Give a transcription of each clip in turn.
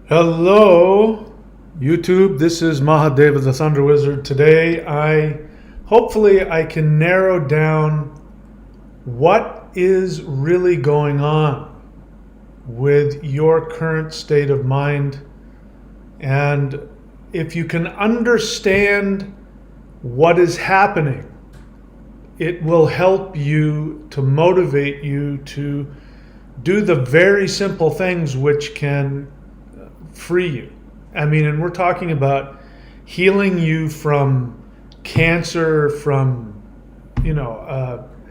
Hello, YouTube. This is Mahadeva the Thunder Wizard. Today, hopefully I can narrow down what is really going on with your current state of mind. And if you can understand what is happening, it will help you to motivate you to do the very simple things which can free you. I mean, and we're talking about healing you from cancer, from,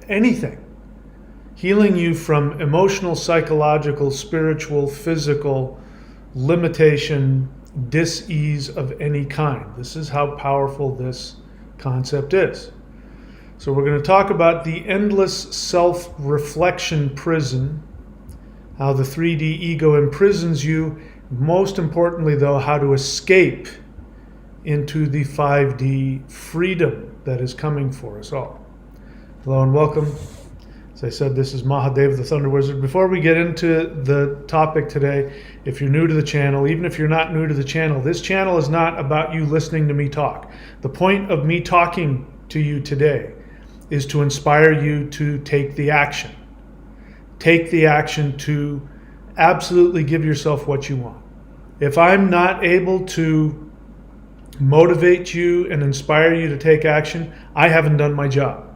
anything. Healing you from emotional, psychological, spiritual, physical limitation, dis-ease of any kind. This is how powerful this concept is. So we're going to talk about the endless self-reflection prison, how the 3D ego imprisons you. Most importantly, though, how to escape into the 5D freedom that is coming for us all. Hello and welcome. As I said, this is Mahadeva the Thunder Wizard. Before we get into the topic today, if you're new to the channel, even if you're not new to the channel, this channel is not about you listening to me talk. The point of me talking to you today is to inspire you to take the action. Take the action to absolutely give yourself what you want. If I'm not able to motivate you and inspire you to take action, I haven't done my job.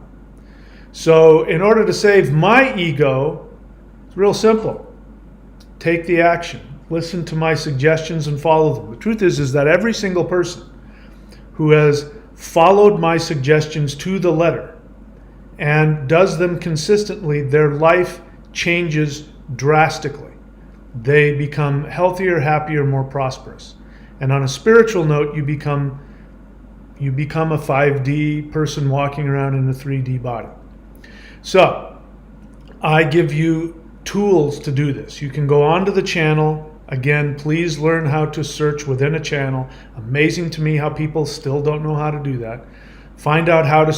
So in order to save my ego, it's real simple. Take the action. Listen to my suggestions and follow them. The truth is that every single person who has followed my suggestions to the letter and does them consistently, their life changes drastically. They become healthier, happier, more prosperous. And on a spiritual note, you become a 5D person walking around in a 3D body. So I give you tools to do this. You can go onto the channel. Again, please learn how to search within a channel. Amazing to me how people still don't know how to do that. Find out how to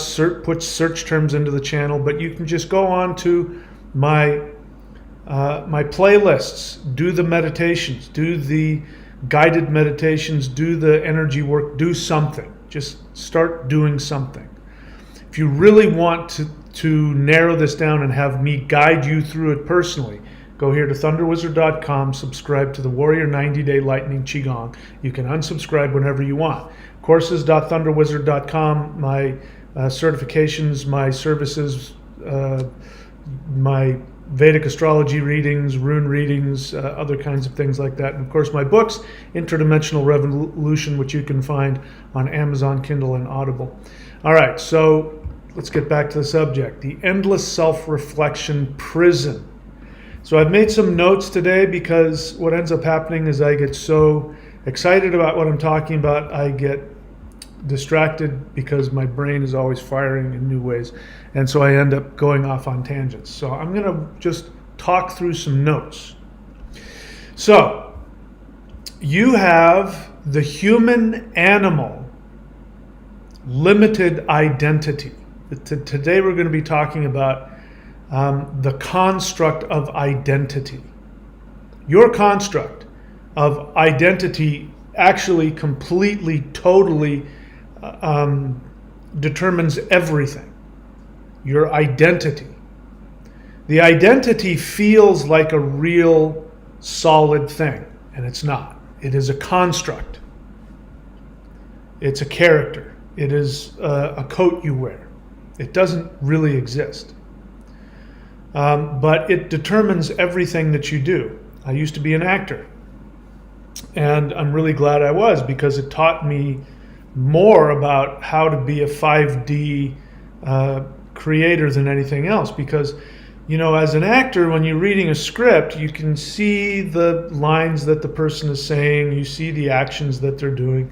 put search terms into the channel, but you can just go on to my playlists, do the meditations, do the guided meditations, do the energy work, do something. Just start doing something. If you really want to narrow this down and have me guide you through it personally, go here to thunderwizard.com, subscribe to the Warrior 90-Day Lightning Qigong. You can unsubscribe whenever you want. Courses.thunderwizard.com, my certifications, my services, my Vedic astrology readings, rune readings, other kinds of things like that. And of course, my books, Interdimensional Revolution, which you can find on Amazon, Kindle, and Audible. All right, so let's get back to the subject. The endless self-reflection prison. So I've made some notes today because what ends up happening is I get so excited about what I'm talking about, I get distracted because my brain is always firing in new ways, and so I end up going off on tangents. So I'm going to just talk through some notes. So you have the human animal limited identity. Today we're going to be talking about the construct of identity. Your construct of identity actually completely, totally determines everything. Your identity. The identity feels like a real solid thing, and it's not. It is a construct. It's a character. It is a coat you wear. It doesn't really exist. But it determines everything that you do. I used to be an actor, and I'm really glad I was, because it taught me more about how to be a 5D creator than anything else. Because, as an actor, when you're reading a script, you can see the lines that the person is saying, you see the actions that they're doing.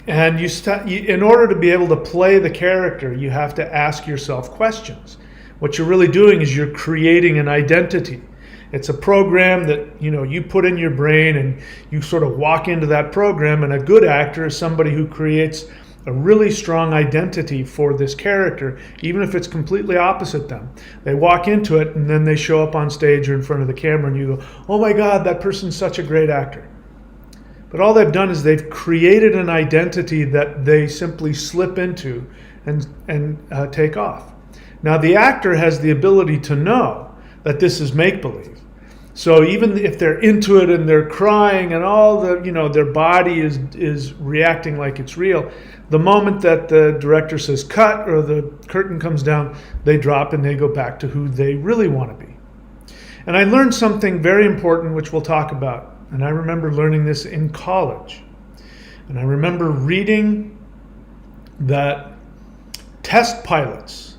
And in order to be able to play the character, you have to ask yourself questions. What you're really doing is you're creating an identity. It's a program that you put in your brain, and you sort of walk into that program. And a good actor is somebody who creates a really strong identity for this character, even if it's completely opposite them. They walk into it and then they show up on stage or in front of the camera and you go, oh my God, that person's such a great actor. But all they've done is they've created an identity that they simply slip into and take off. Now the actor has the ability to know that this is make-believe. So even if they're into it and they're crying and all the, their body is reacting like it's real, the moment that the director says cut or the curtain comes down, they drop and they go back to who they really want to be. And I learned something very important, which we'll talk about. And I remember learning this in college. And I remember reading that test pilots,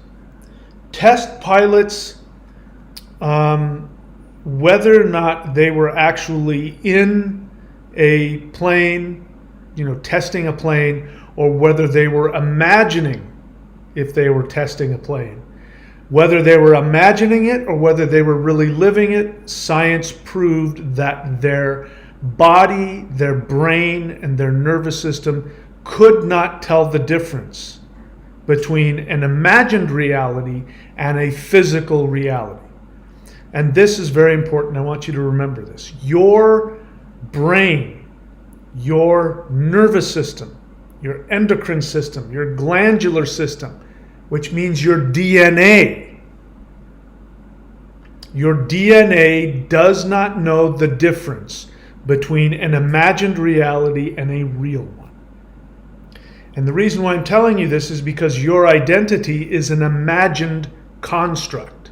whether or not they were actually in a plane, testing a plane, or whether they were imagining if they were testing a plane. Whether they were imagining it or whether they were really living it, science proved that their body, their brain, and their nervous system could not tell the difference between an imagined reality and a physical reality. And this is very important. I want you to remember this. Your brain, your nervous system, your endocrine system, your glandular system, which means your DNA. Your DNA does not know the difference between an imagined reality and a real one. And the reason why I'm telling you this is because your identity is an imagined construct.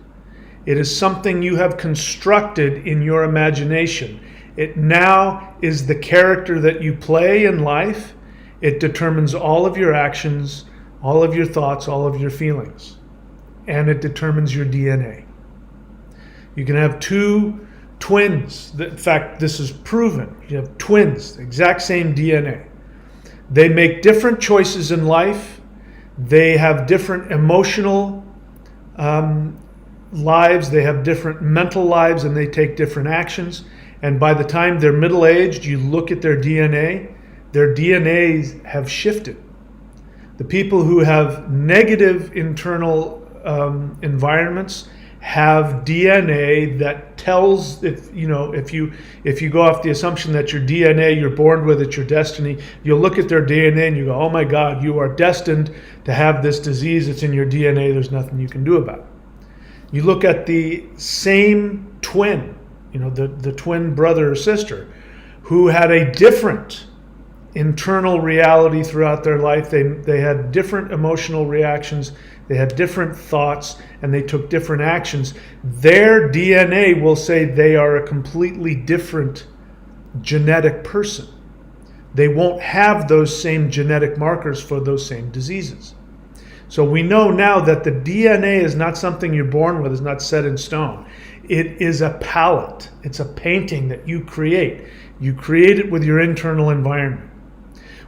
It is something you have constructed in your imagination. It now is the character that you play in life. It determines all of your actions, all of your thoughts, all of your feelings. And it determines your DNA. You can have two twins. In fact, this is proven. You have twins, exact same DNA. They make different choices in life. They have different emotional lives. They have different mental lives, and they take different actions. And by the time they're middle-aged, you look at their DNAs have shifted. The people who have negative internal environments have DNA that tells, if you go off the assumption that your DNA, you're born with it, your destiny, you'll look at their DNA and you go, oh my God, you are destined to have this disease. It's in your DNA. There's nothing you can do about it. You look at the same twin, the twin brother or sister who had a different internal reality throughout their life. They had different emotional reactions, they had different thoughts, and they took different actions. Their DNA will say they are a completely different genetic person. They won't have those same genetic markers for those same diseases. So we know now that the DNA is not something you're born with, it's not set in stone. It is a palette. It's a painting that you create. You create it with your internal environment.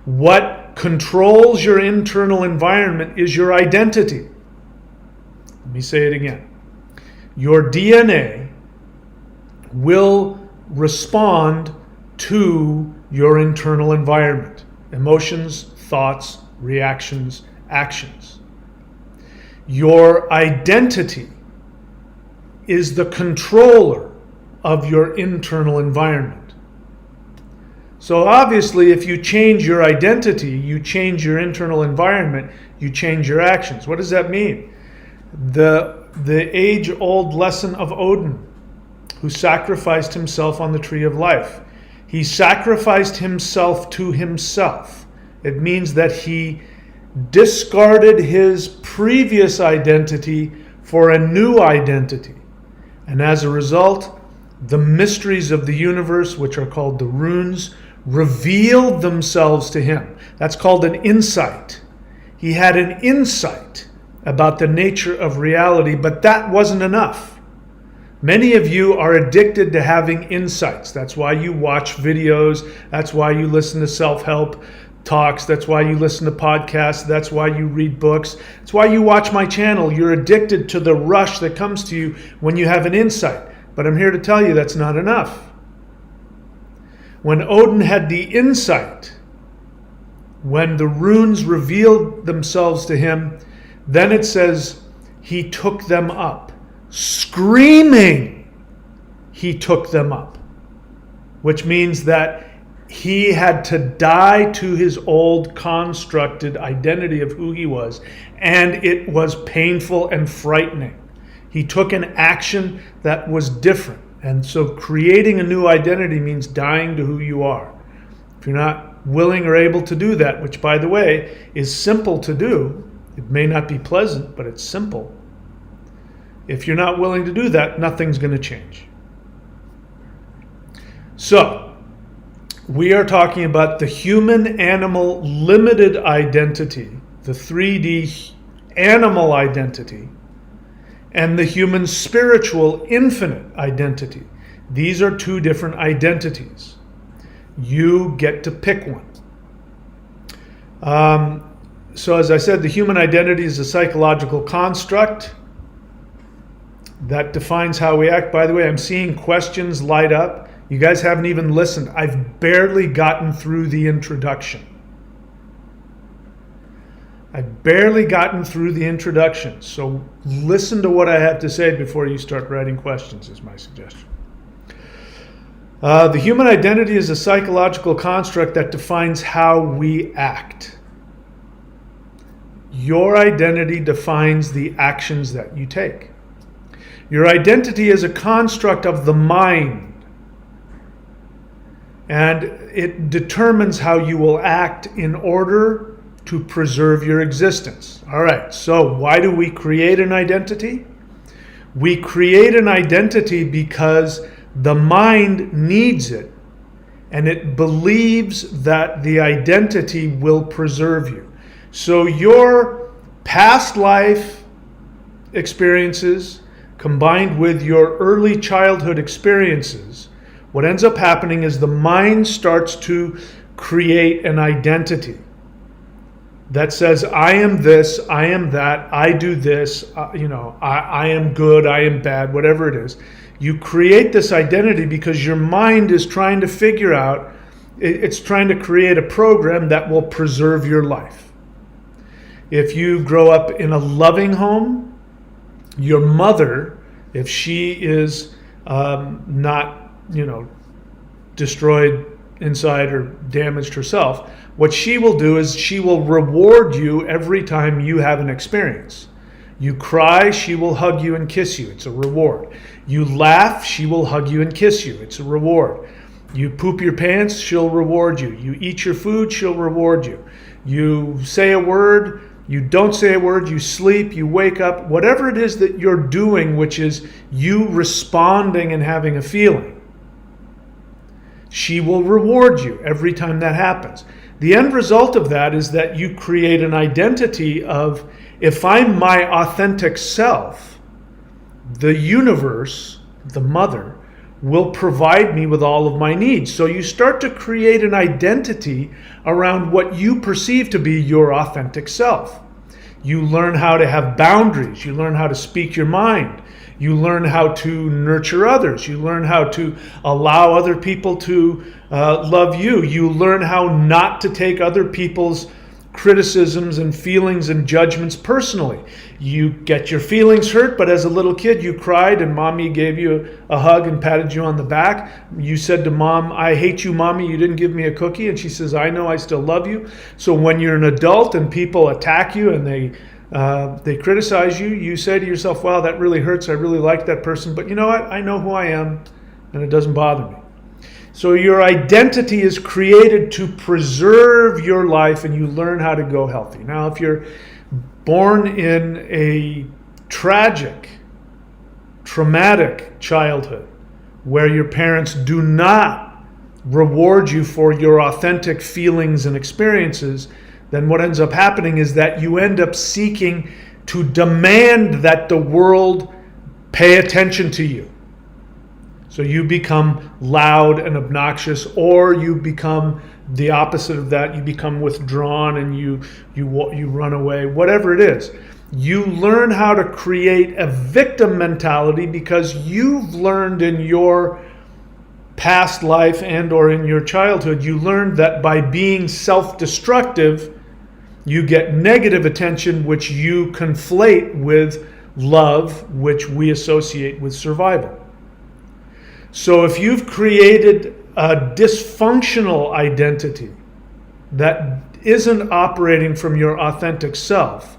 What controls your internal environment is your identity. Let me say it again. Your DNA will respond to your internal environment. Emotions, thoughts, reactions, actions. Your identity is the controller of your internal environment. So obviously, if you change your identity, you change your internal environment, you change your actions. What does that mean? The age-old lesson of Odin, who sacrificed himself on the tree of life. He sacrificed himself to himself. It means that he discarded his previous identity for a new identity. And as a result, the mysteries of the universe, which are called the runes, revealed themselves to him. That's called an insight. He had an insight about the nature of reality, but that wasn't enough. Many of you are addicted to having insights. That's why you watch videos. That's why you listen to self-help talks. That's why you listen to podcasts. That's why you read books. That's why you watch my channel. You're addicted to the rush that comes to you when you have an insight. But I'm here to tell you that's not enough. When Odin had the insight, When the runes revealed themselves to him, then it says he took them up. Screaming, he took them up. Which means that he had to die to his old constructed identity of who he was. And it was painful and frightening. He took an action that was different. And so creating a new identity means dying to who you are. If you're not willing or able to do that, which by the way is simple to do, it may not be pleasant, but it's simple. If you're not willing to do that, nothing's going to change. So, we are talking about the human animal limited identity, the 3D animal identity, and the human spiritual infinite identity. These are two different identities. You get to pick one. So as I said, the human identity is a psychological construct that defines how we act. By the way, I'm seeing questions light up. You guys haven't even listened. I've barely gotten through the introduction. I've barely gotten through the introduction. So listen to what I have to say before you start writing questions, is my suggestion. The human identity is a psychological construct that defines how we act. Your identity defines the actions that you take. Your identity is a construct of the mind. And it determines how you will act in order to preserve your existence. All right, so why do we create an identity? We create an identity because the mind needs it, and it believes that the identity will preserve you. So your past life experiences combined with your early childhood experiences, what ends up happening is the mind starts to create an identity that says, I am this, I am that, I do this, I am good, I am bad, whatever it is. You create this identity because your mind is trying to figure out, it's trying to create a program that will preserve your life. If you grow up in a loving home, your mother, if she is not destroyed inside or damaged herself, what she will do is she will reward you every time you have an experience. You cry, she will hug you and kiss you. It's a reward. You laugh, she will hug you and kiss you. It's a reward. You poop your pants, she'll reward you. You eat your food, she'll reward you. You say a word, you don't say a word, you sleep, you wake up, whatever it is that you're doing, which is you responding and having a feeling. She will reward you every time that happens. The end result of that is that you create an identity of, if I'm my authentic self, the universe, the mother, will provide me with all of my needs. So you start to create an identity around what you perceive to be your authentic self. You learn how to have boundaries. You learn how to speak your mind. You learn how to nurture others. You learn how to allow other people to love you. You learn how not to take other people's criticisms and feelings and judgments personally. You get your feelings hurt, but as a little kid you cried and mommy gave you a hug and patted you on the back. You said to mom, I hate you, mommy, you didn't give me a cookie. And she says, I know, I still love you. So when you're an adult and people attack you and they criticize you, you say to yourself, wow, that really hurts. I really like that person. But you know what? I know who I am and it doesn't bother me. So your identity is created to preserve your life and you learn how to go healthy. Now, if you're born in a tragic, traumatic childhood where your parents do not reward you for your authentic feelings and experiences, then what ends up happening is that you end up seeking to demand that the world pay attention to you. So you become loud and obnoxious, or you become the opposite of that. You become withdrawn and you run away, whatever it is. You learn how to create a victim mentality because you've learned in your past life and or in your childhood, you learned that by being self-destructive, you get negative attention, which you conflate with love, which we associate with survival. So if you've created a dysfunctional identity that isn't operating from your authentic self,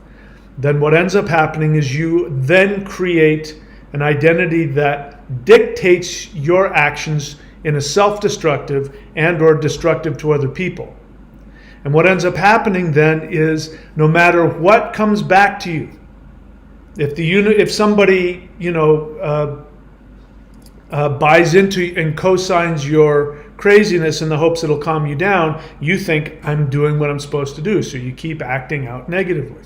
then what ends up happening is you then create an identity that dictates your actions in a self-destructive and or destructive to other people. And what ends up happening then is no matter what comes back to you, if somebody buys into and co-signs your craziness in the hopes it'll calm you down, you think, I'm doing what I'm supposed to do. So you keep acting out negatively.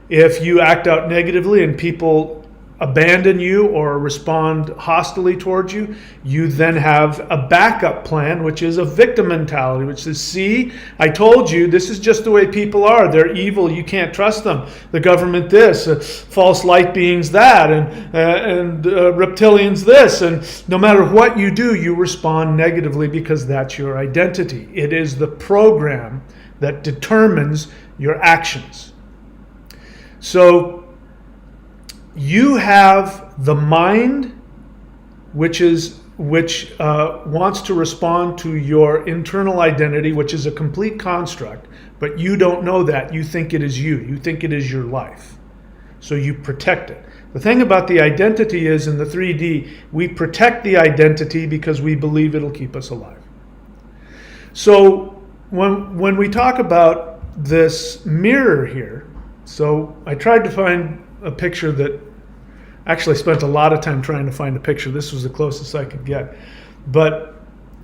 If you act out negatively and people abandon you or respond hostilely towards you, you then have a backup plan, which is a victim mentality, which says, see, I told you, this is just the way people are. They're evil. You can't trust them. The government this, false light beings that, and reptilians this. And no matter what you do, you respond negatively because that's your identity. It is the program that determines your actions. So you have the mind, which wants to respond to your internal identity, which is a complete construct, but you don't know that. You think it is you. You think it is your life. So you protect it. The thing about the identity is, in the 3D, we protect the identity because we believe it'll keep us alive. So when we talk about this mirror here, so I tried to find a picture that actually spent a lot of time trying to find a picture. This was the closest I could get. But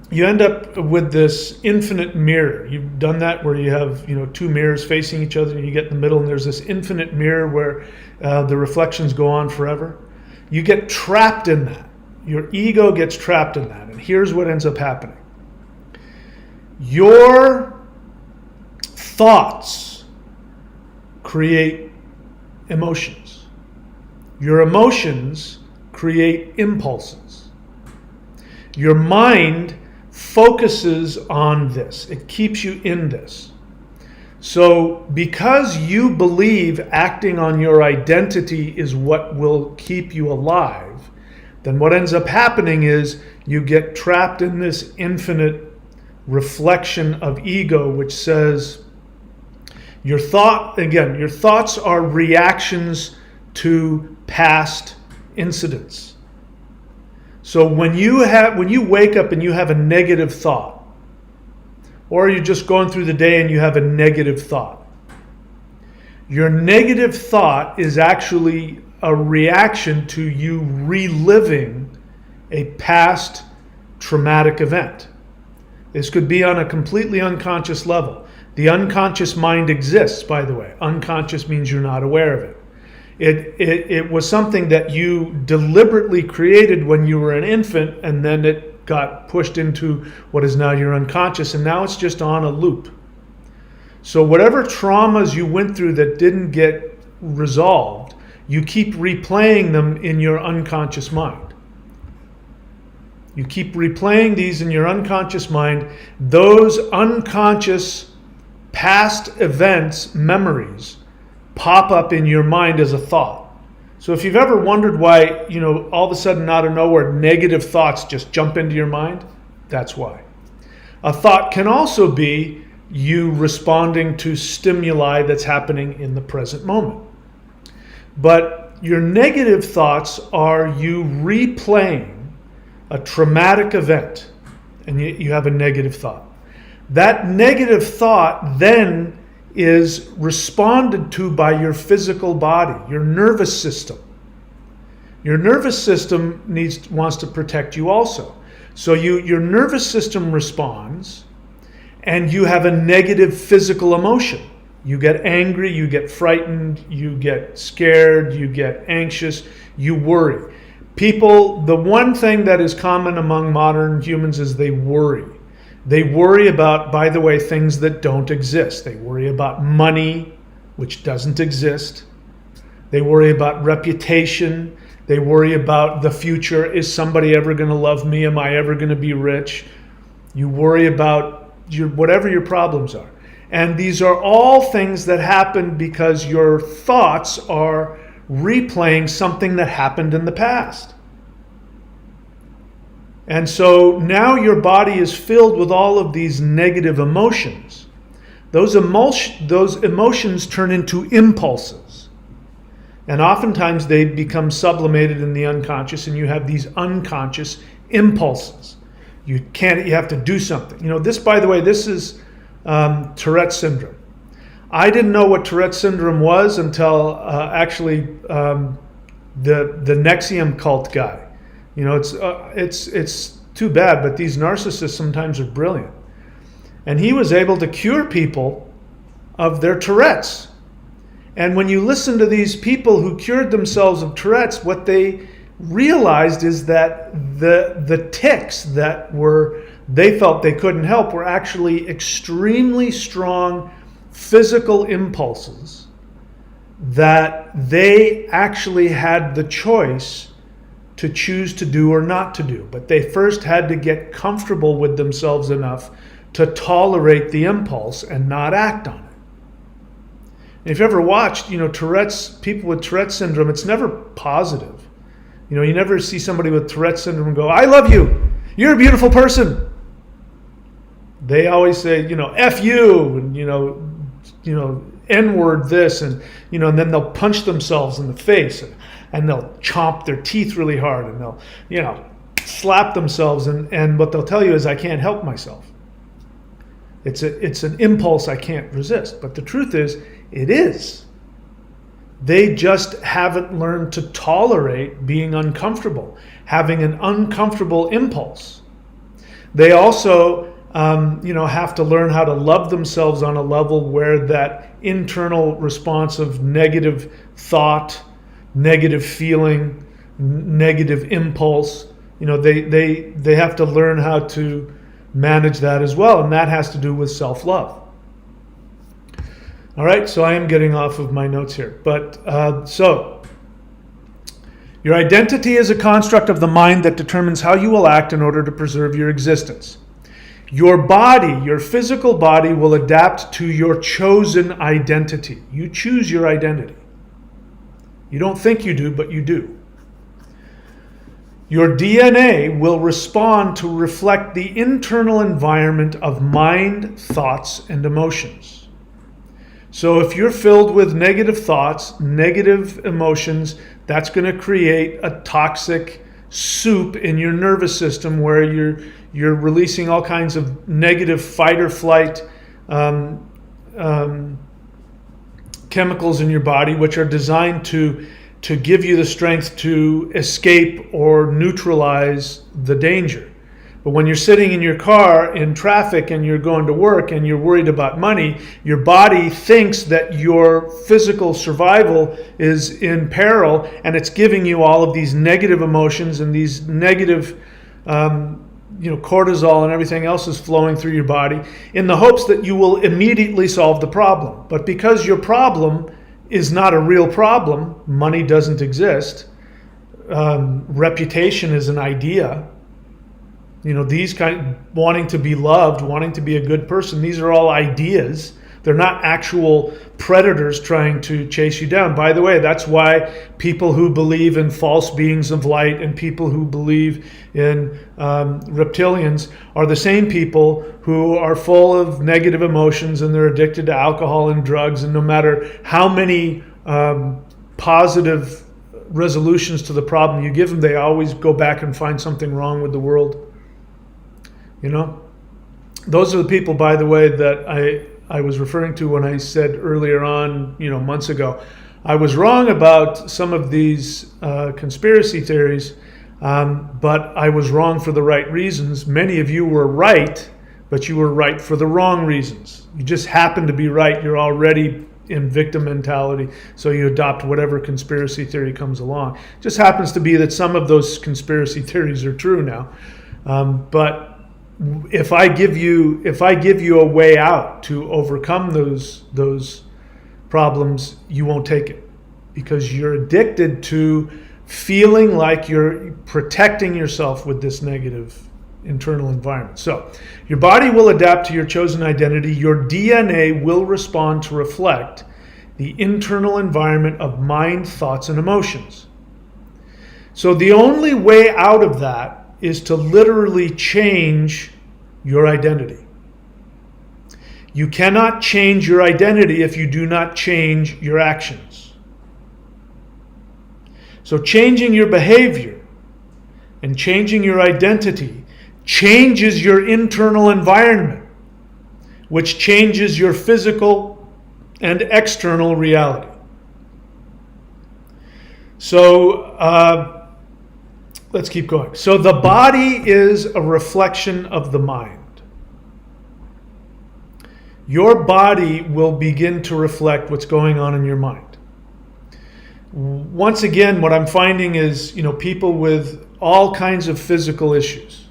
you end up with this infinite mirror. You've done that where you have two mirrors facing each other and you get in the middle and there's this infinite mirror where the reflections go on forever. You get trapped in that. Your ego gets trapped in that. And here's what ends up happening. Your thoughts create emotions. Your emotions create impulses. Your mind focuses on this. It keeps you in this. So because you believe acting on your identity is what will keep you alive, then what ends up happening is you get trapped in this infinite reflection of ego, which says your thoughts are reactions to past incidents. So when you wake up and you have a negative thought, or you're just going through the day and you have a negative thought, your negative thought is actually a reaction to you reliving a past traumatic event. This could be on a completely unconscious level. The unconscious mind exists, by the way. Unconscious means you're not aware of it. It was something that you deliberately created when you were an infant, and then it got pushed into what is now your unconscious, and now it's just on a loop. So whatever traumas you went through that didn't get resolved, you keep replaying them in your unconscious mind. You keep replaying these in your unconscious mind. Those unconscious past events, memories, pop up in your mind as a thought. So if you've ever wondered why, all of a sudden out of nowhere, negative thoughts just jump into your mind, that's why. A thought can also be you responding to stimuli that's happening in the present moment. But your negative thoughts are you replaying a traumatic event, and you have a negative thought. That negative thought then is responded to by your physical body, your nervous system. Your nervous system wants to protect you also. So your nervous system responds, and you have a negative physical emotion. You get angry, you get frightened, you get scared, you get anxious, you worry. People, the one thing that is common among modern humans is they worry. They worry about, by the way, things that don't exist. They worry about money, which doesn't exist. They worry about reputation. They worry about the future. Is somebody ever going to love me? Am I ever going to be rich? You worry about whatever your problems are. And these are all things that happen because your thoughts are replaying something that happened in the past. And so now your body is filled with all of these negative emotions. Those emotions turn into impulses. And oftentimes they become sublimated in the unconscious, and you have these unconscious impulses. You have to do something. This, by the way, this is Tourette syndrome. I didn't know what Tourette syndrome was until actually the Nexium cult guy. It's too bad, but these narcissists sometimes are brilliant. And he was able to cure people of their Tourette's. And when you listen to these people who cured themselves of Tourette's, what they realized is that the tics that they felt they couldn't help were actually extremely strong physical impulses that they actually had the choice to choose to do or not to do. But they first had to get comfortable with themselves enough to tolerate the impulse and not act on it. And if you ever watched, people with Tourette syndrome, it's never positive. You never see somebody with Tourette syndrome go, "I love you. You're a beautiful person." They always say, "F you," and, N-word this, and, and then they'll punch themselves in the face, and they'll chomp their teeth really hard, and they'll, slap themselves, and what they'll tell you is, "I can't help myself. It's an impulse I can't resist." But the truth is, it is. They just haven't learned to tolerate being uncomfortable, having an uncomfortable impulse. They also, have to learn how to love themselves on a level where that internal response of negative thought, negative feeling, negative impulse, they have to learn how to manage that as well, and that has to do with self-love. All right, so I am getting off of my notes here. But so, your identity is a construct of the mind that determines how you will act in order to preserve your existence. Your body, your physical body, will adapt to your chosen identity. You choose your identity. You don't think you do, but you do. Your DNA will respond to reflect the internal environment of mind, thoughts, and emotions. So if you're filled with negative thoughts, negative emotions, that's going to create a toxic soup in your nervous system where you're releasing all kinds of negative fight or flight chemicals in your body, which are designed to give you the strength to escape or neutralize the danger. But when you're sitting in your car in traffic and you're going to work and you're worried about money, your body thinks that your physical survival is in peril, and it's giving you all of these negative emotions, and these negative cortisol and everything else is flowing through your body in the hopes that you will immediately solve the problem. But because your problem is not a real problem, money doesn't exist, reputation is an idea, these wanting to be loved, wanting to be a good person, these are all ideas. They're not actual predators trying to chase you down. By the way, that's why people who believe in false beings of light and people who believe in reptilians are the same people who are full of negative emotions, and they're addicted to alcohol and drugs. And no matter how many positive resolutions to the problem you give them, they always go back and find something wrong with the world. Those are the people, by the way, that I was referring to when I said earlier on, months ago, I was wrong about some of these conspiracy theories, but I was wrong for the right reasons. Many of you were right, but you were right for the wrong reasons. You just happen to be right. You're already in victim mentality, so you adopt whatever conspiracy theory comes along. It just happens to be that some of those conspiracy theories are true now, but if I give you a way out to overcome those problems, you won't take it, because you're addicted to feeling like you're protecting yourself with this negative internal environment. So your body will adapt to your chosen identity. Your DNA will respond to reflect the internal environment of mind, thoughts, and emotions. So the only way out of that is to literally change your identity. You cannot change your identity if you do not change your actions. So changing your behavior and changing your identity changes your internal environment, which changes your physical and external reality. So let's keep going. So the body is a reflection of the mind. Your body will begin to reflect what's going on in your mind. Once again, what I'm finding is, people with all kinds of physical issues,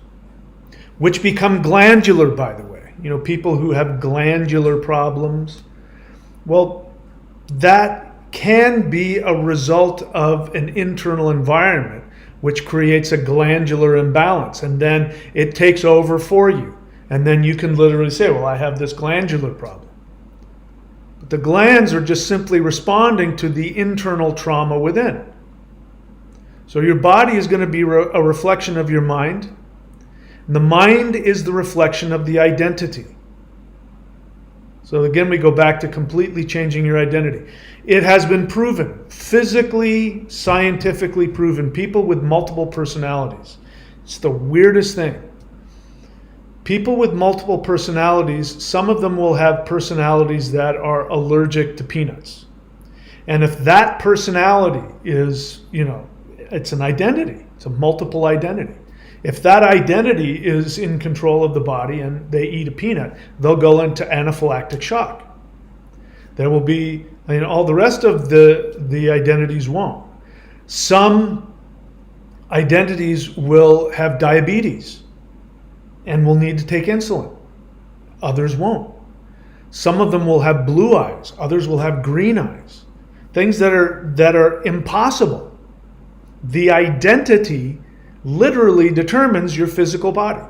which become glandular, by the way. People who have glandular problems. Well, that can be a result of an internal environment which creates a glandular imbalance, and then it takes over for you. And then you can literally say, well, I have this glandular problem. But the glands are just simply responding to the internal trauma within. So your body is going to be a reflection of your mind. And the mind is the reflection of the identity. So again, we go back to completely changing your identity. It has been proven, physically, scientifically proven, people with multiple personalities. It's the weirdest thing. People with multiple personalities, some of them will have personalities that are allergic to peanuts. And if that personality is, it's an identity, it's a multiple identity. If that identity is in control of the body and they eat a peanut, they'll go into anaphylactic shock. There will be, all the rest of the identities won't. Some identities will have diabetes and will need to take insulin. Others won't. Some of them will have blue eyes. Others will have green eyes. Things that are impossible. The identity literally determines your physical body.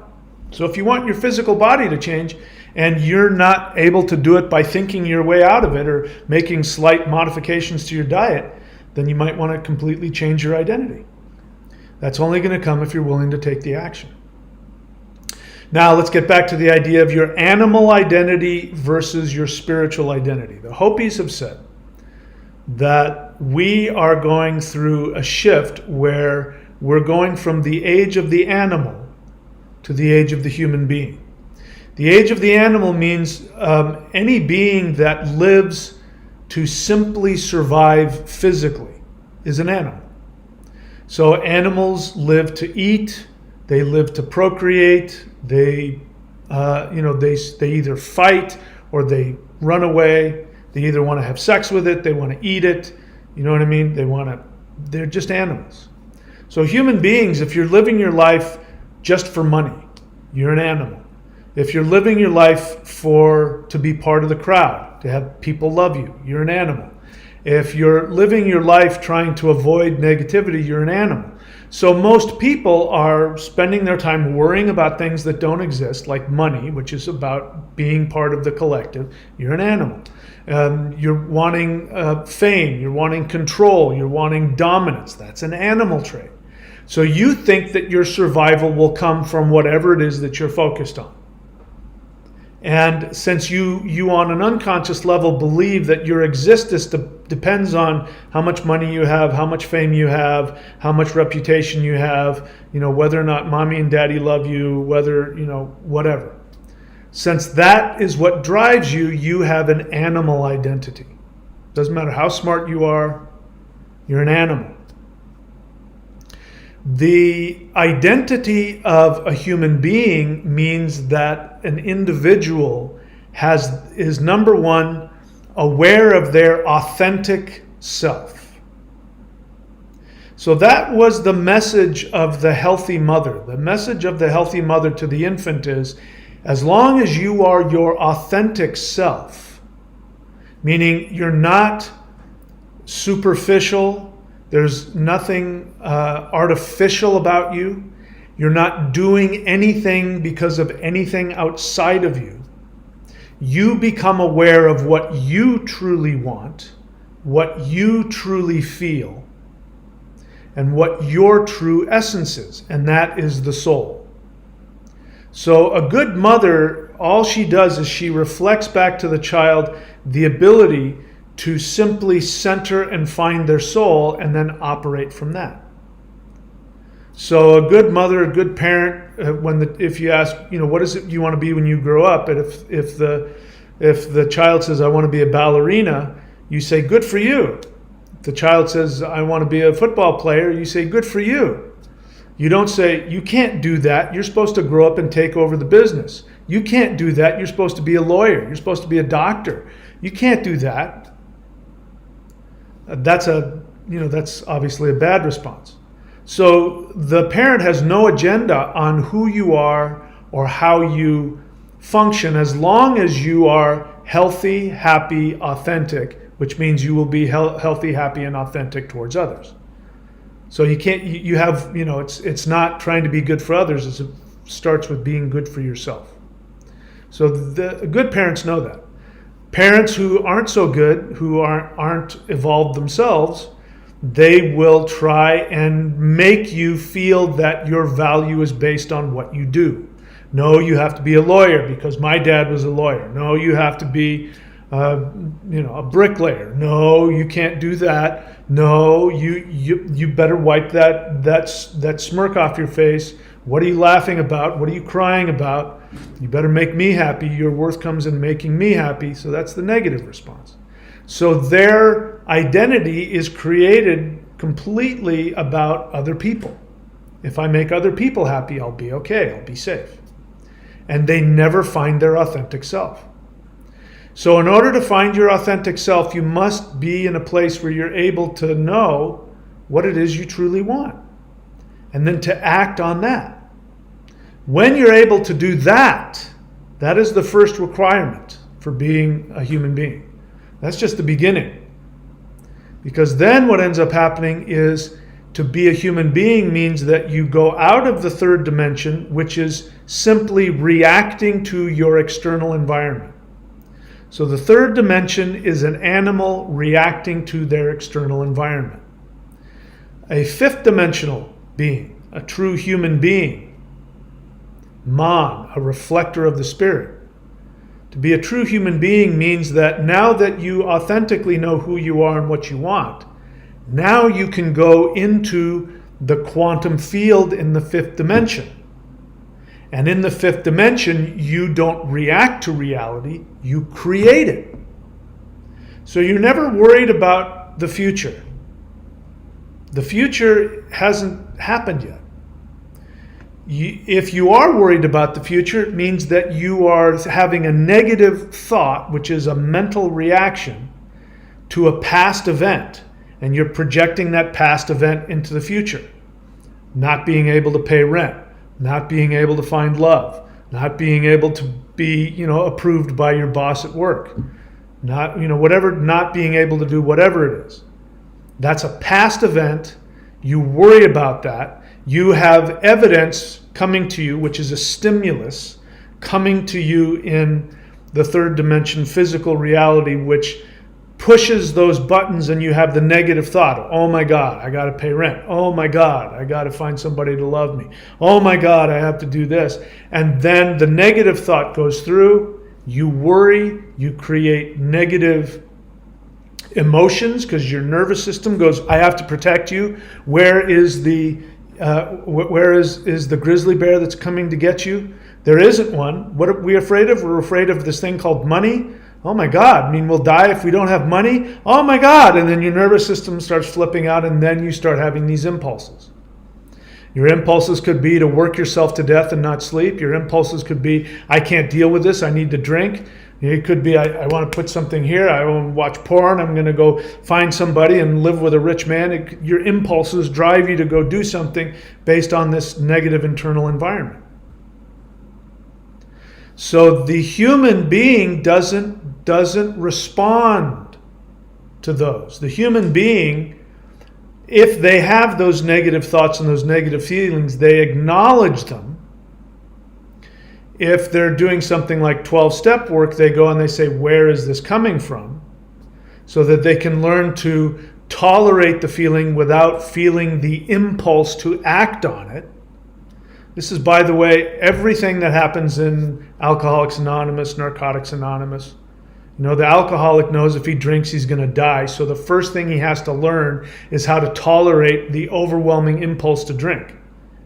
So if you want your physical body to change and you're not able to do it by thinking your way out of it or making slight modifications to your diet, then you might want to completely change your identity. That's only going to come if you're willing to take the action. Now let's get back to the idea of your animal identity versus your spiritual identity. The Hopis have said that we are going through a shift where we're going from the age of the animal to the age of the human being. The age of the animal means any being that lives to simply survive physically is an animal. So animals live to eat, they live to procreate, they either fight or they run away. They either want to have sex with it, they want to eat it. You know what I mean? They're just animals. So human beings, if you're living your life just for money, you're an animal. If you're living your life to be part of the crowd, to have people love you, you're an animal. If you're living your life trying to avoid negativity, you're an animal. So most people are spending their time worrying about things that don't exist, like money, which is about being part of the collective. You're an animal. You're wanting fame, you're wanting control, you're wanting dominance. That's an animal trait. So you think that your survival will come from whatever it is that you're focused on. And since you on an unconscious level believe that your existence depends on how much money you have, how much fame you have, how much reputation you have, whether or not mommy and daddy love you, whether, whatever. Since that is what drives you, you have an animal identity. Doesn't matter how smart you are, you're an animal. The identity of a human being means that an individual is number one, aware of their authentic self. So that was the message of the healthy mother. The message of the healthy mother to the infant is, as long as you are your authentic self, meaning you're not superficial, There's nothing artificial about you. You're not doing anything because of anything outside of you. You become aware of what you truly want, what you truly feel, and what your true essence is, and that is the soul. So a good mother, all she does is she reflects back to the child the ability to simply center and find their soul and then operate from that. So a good mother, a good parent, if you ask, what is it you want to be when you grow up? And if the child says, I want to be a ballerina, you say, good for you. If the child says, I want to be a football player, you say, good for you. You don't say, you can't do that. You're supposed to grow up and take over the business. You can't do that. You're supposed to be a lawyer. You're supposed to be a doctor. You can't do that. That's obviously a bad response. So the parent has no agenda on who you are or how you function, as long as you are healthy, happy, authentic, which means you will be healthy, happy, and authentic towards others. So it's not trying to be good for others. It starts with being good for yourself. So the good parents know that. Parents who aren't so good, who aren't evolved themselves, they will try and make you feel that your value is based on what you do. No, you have to be a lawyer because my dad was a lawyer. No, you have to be a bricklayer. No, you can't do that. No, you better wipe that smirk off your face. What are you laughing about? What are you crying about? You better make me happy. Your worth comes in making me happy. So that's the negative response. So their identity is created completely about other people. If I make other people happy, I'll be okay. I'll be safe. And they never find their authentic self. So in order to find your authentic self, you must be in a place where you're able to know what it is you truly want, and then to act on that. When you're able to do that, that is the first requirement for being a human being. That's just the beginning. Because then what ends up happening is, to be a human being means that you go out of the third dimension, which is simply reacting to your external environment. So the third dimension is an animal reacting to their external environment. A fifth dimensional being, a true human being, Man, a reflector of the spirit. To be a true human being means that now that you authentically know who you are and what you want, now you can go into the quantum field in the fifth dimension. And in the fifth dimension, you don't react to reality, you create it. So you're never worried about the future. The future hasn't happened yet. If you are worried about the future, it means that you are having a negative thought, which is a mental reaction to a past event, and you're projecting that past event into the future. Not being able to pay rent, not being able to find love, not being able to be, approved by your boss at work, not being able to do whatever it is. That's a past event. You worry about that. You have evidence coming to you, which is a stimulus coming to you in the third dimension physical reality, which pushes those buttons, and you have the negative thought, oh my God, I got to pay rent. Oh my God, I got to find somebody to love me. Oh my God, I have to do this. And then the negative thought goes through, you worry, you create negative emotions because your nervous system goes, I have to protect you. Where is the grizzly bear that's coming to get you? There isn't one. What are we afraid of? We're afraid of this thing called money. Oh my God, we'll die if we don't have money? Oh my God. And then your nervous system starts flipping out, and then you start having these impulses. Your impulses could be to work yourself to death and not sleep. Your impulses could be, I can't deal with this, I need to drink. It could be, I want to put something here, I want to watch porn, I'm going to go find somebody and live with a rich man. Your impulses drive you to go do something based on this negative internal environment. So the human being doesn't respond to those. The human being if they have those negative thoughts and those negative feelings, they acknowledge them. If they're doing something like 12-step work, they go and they say, where is this coming from? So that they can learn to tolerate the feeling without feeling the impulse to act on it. This is, by the way, everything that happens in Alcoholics Anonymous, Narcotics Anonymous. You know, the alcoholic knows if he drinks, he's going to die. So the first thing he has to learn is how to tolerate the overwhelming impulse to drink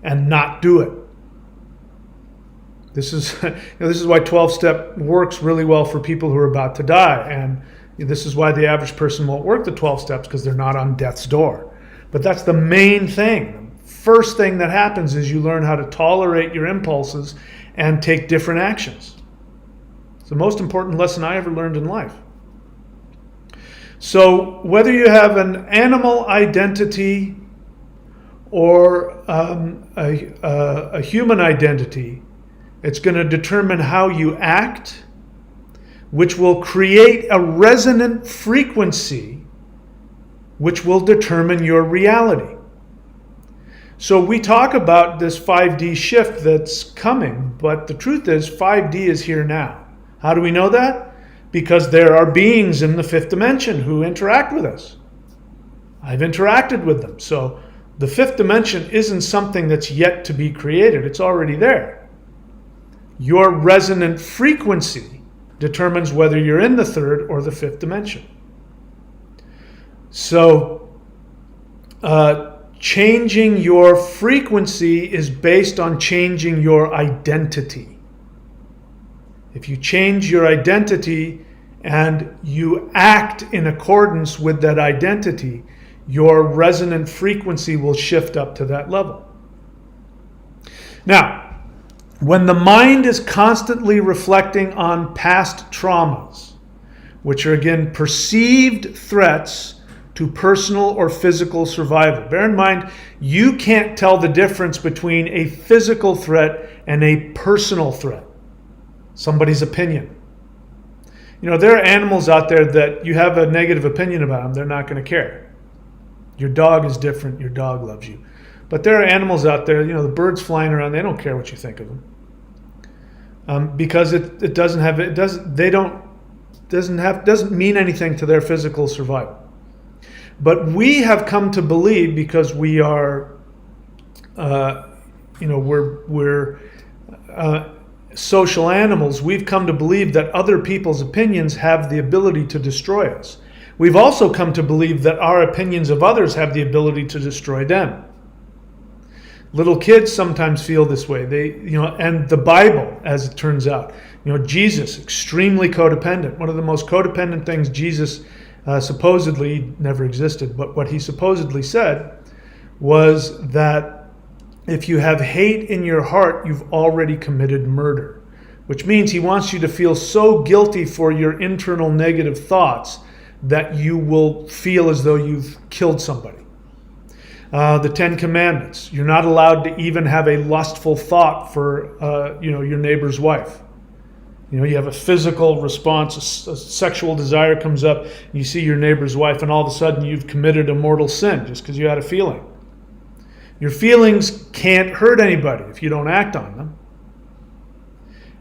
and not do it. This is, this is why 12-step works really well for people who are about to die. And this is why the average person won't work the 12 steps, because they're not on death's door. But that's the main thing. The first thing that happens is you learn how to tolerate your impulses and take different actions. It's the most important lesson I ever learned in life. So whether you have an animal identity or a human identity, it's going to determine how you act, which will create a resonant frequency, which will determine your reality. So we talk about this 5D shift that's coming, but the truth is 5D is here now. How do we know that? Because there are beings in the fifth dimension who interact with us. I've interacted with them. So the fifth dimension isn't something that's yet to be created. It's already there. Your resonant frequency determines whether you're in the third or the fifth dimension. So changing your frequency is based on changing your identity. If you change your identity and you act in accordance with that identity, your resonant frequency will shift up to that level. Now, when the mind is constantly reflecting on past traumas, which are again perceived threats to personal or physical survival. Bear in mind, you can't tell the difference between a physical threat and a personal threat. Somebody's opinion. You know, there are animals out there that you have a negative opinion about them, they're not going to care. Your dog is different, your dog loves you. But there are animals out there, you know, the birds flying around, they don't care what you think of them. Because it doesn't mean anything to their physical survival. But we have come to believe, because we are, we're social animals, we've come to believe that other people's opinions have the ability to destroy us. We've also come to believe that our opinions of others have the ability to destroy them. Little kids sometimes feel this way. And the Bible, as it turns out, Jesus, extremely codependent. One of the most codependent things Jesus supposedly never existed, but what he supposedly said was that if you have hate in your heart, you've already committed murder, which means he wants you to feel so guilty for your internal negative thoughts that you will feel as though you've killed somebody. The 10 Commandments, you're not allowed to even have a lustful thought for your neighbor's wife. You have a physical response, a sexual desire comes up, you see your neighbor's wife, and all of a sudden you've committed a mortal sin just because you had a feeling. Your feelings can't hurt anybody if you don't act on them.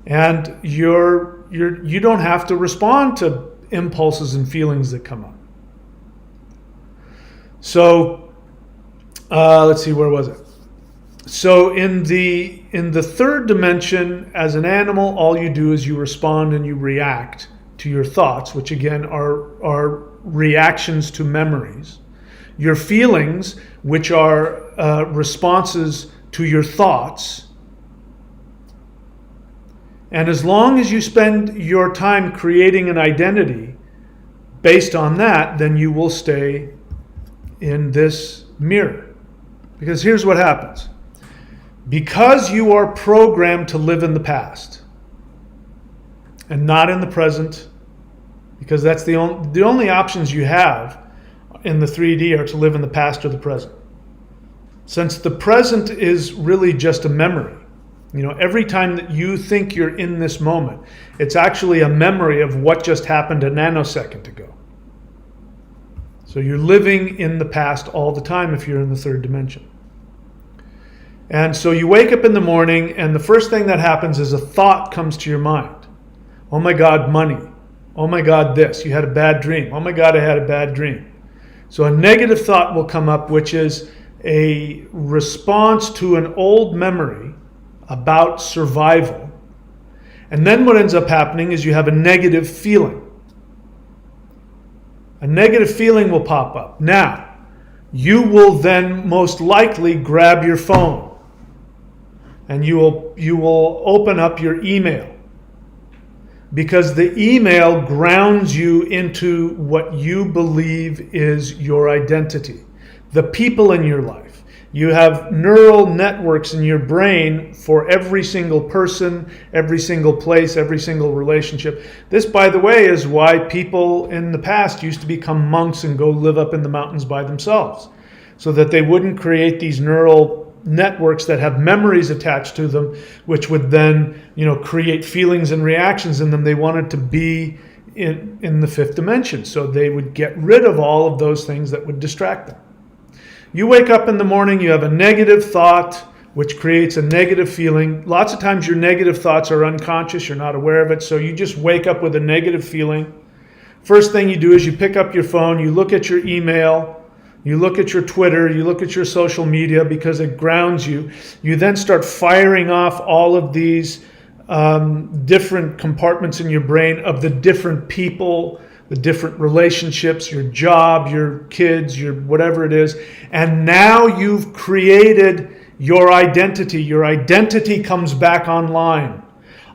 And you don't have to respond to impulses and feelings that come up. So, let's see, where was it? So in the third dimension, as an animal, all you do is you respond and you react to your thoughts, which again are reactions to memories. Your feelings, which are responses to your thoughts. And as long as you spend your time creating an identity based on that, then you will stay in this mirror. Because here's what happens. Because you are programmed to live in the past and not in the present, because that's the only options you have in the 3D are to live in the past or the present. Since the present is really just a memory, every time that you think you're in this moment, it's actually a memory of what just happened a nanosecond ago. So you're living in the past all the time if you're in the third dimension. And so you wake up in the morning, and the first thing that happens is a thought comes to your mind. Oh my God, money. Oh my God, this. You had a bad dream. Oh my God, I had a bad dream. So a negative thought will come up, which is a response to an old memory about survival. And then what ends up happening is you have a negative feeling. A negative feeling will pop up. Now, you will then most likely grab your phone and you will open up your email, because the email grounds you into what you believe is your identity, the people in your life. You have neural networks in your brain for every single person, every single place, every single relationship. This, by the way, is why people in the past used to become monks and go live up in the mountains by themselves, so that they wouldn't create these neural networks that have memories attached to them, which would then, create feelings and reactions in them. They wanted to be in the fifth dimension, so they would get rid of all of those things that would distract them. You wake up in the morning, you have a negative thought, which creates a negative feeling. Lots of times your negative thoughts are unconscious, you're not aware of it, so you just wake up with a negative feeling. First thing you do is you pick up your phone, you look at your email, you look at your Twitter, you look at your social media, because it grounds you. You then start firing off all of these different compartments in your brain of the different people, the different relationships, your job, your kids, your whatever it is. And now you've created your identity. Your identity comes back online.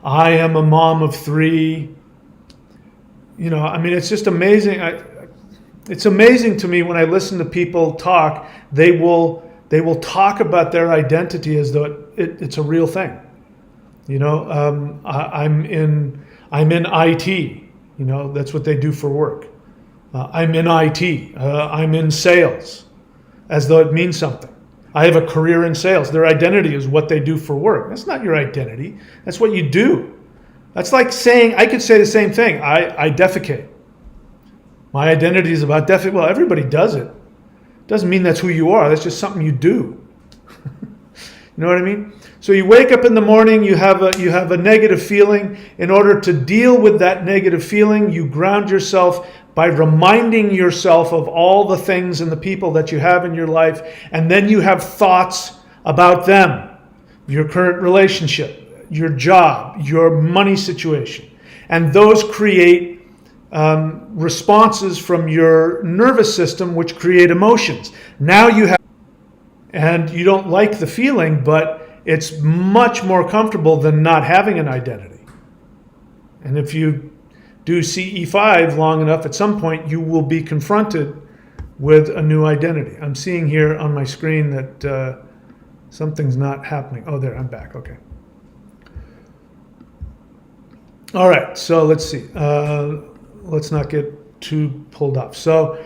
I am a mom of 3. It's just amazing. It's amazing to me when I listen to people talk. They will talk about their identity as though it's a real thing. I'm in IT. That's what they do for work. I'm in IT. I'm in sales, as though it means something. I have a career in sales. Their identity is what they do for work. That's not your identity. That's what you do. That's like saying, I could say the same thing. I defecate. My identity is about defecate. Well, everybody does it. Doesn't mean that's who you are. That's just something you do. You know what I mean? So you wake up in the morning, you have a negative feeling. In order to deal with that negative feeling, you ground yourself by reminding yourself of all the things and the people that you have in your life, and then you have thoughts about them, your current relationship, your job, your money situation. And those create responses from your nervous system, which create emotions. Now you have, and you don't like the feeling, but it's much more comfortable than not having an identity. And if you do CE5 long enough, at some point you will be confronted with a new identity. I'm seeing here on my screen that something's not happening. Oh, there, I'm back. Okay. All right, so let's see. Let's not get too pulled up. So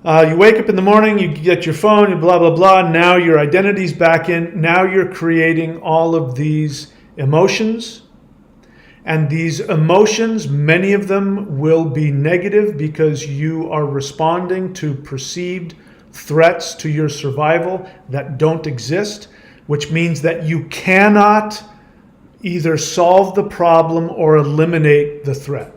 you wake up in the morning, you get your phone, you blah, blah, blah. Now your identity's back in. Now you're creating all of these emotions. And these emotions, many of them will be negative because you are responding to perceived threats to your survival that don't exist, which means that you cannot either solve the problem or eliminate the threat.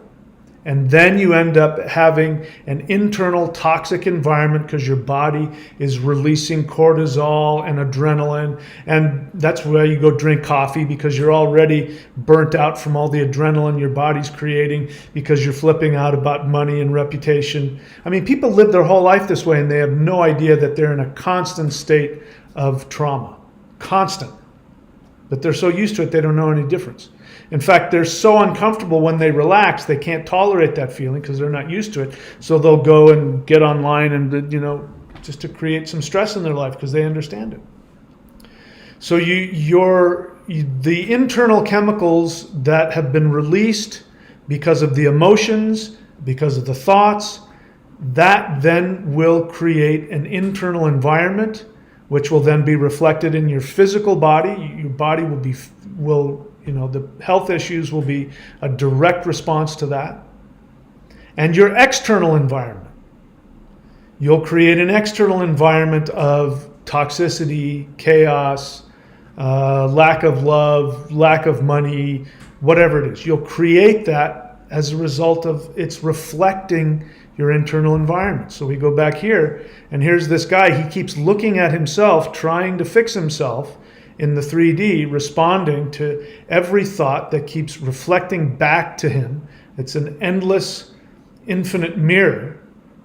And then you end up having an internal toxic environment because your body is releasing cortisol and adrenaline. And that's why you go drink coffee, because you're already burnt out from all the adrenaline your body's creating because you're flipping out about money and reputation. I mean, people live their whole life this way and they have no idea that they're in a constant state of trauma. Constant. But they're so used to it, they don't know any difference. In fact, they're so uncomfortable when they relax, they can't tolerate that feeling because they're not used to it. So they'll go and get online and, just to create some stress in their life because they understand it. So the internal chemicals that have been released because of the emotions, because of the thoughts, that then will create an internal environment which will then be reflected in your physical body. Your body the health issues will be a direct response to that. And your external environment. You'll create an external environment of toxicity, chaos, lack of love, lack of money, whatever it is. You'll create that as a result of it's reflecting your internal environment. So we go back here, and here's this guy. He keeps looking at himself, trying to fix himself in the 3D, responding to every thought that keeps reflecting back to him. It's an endless, infinite mirror,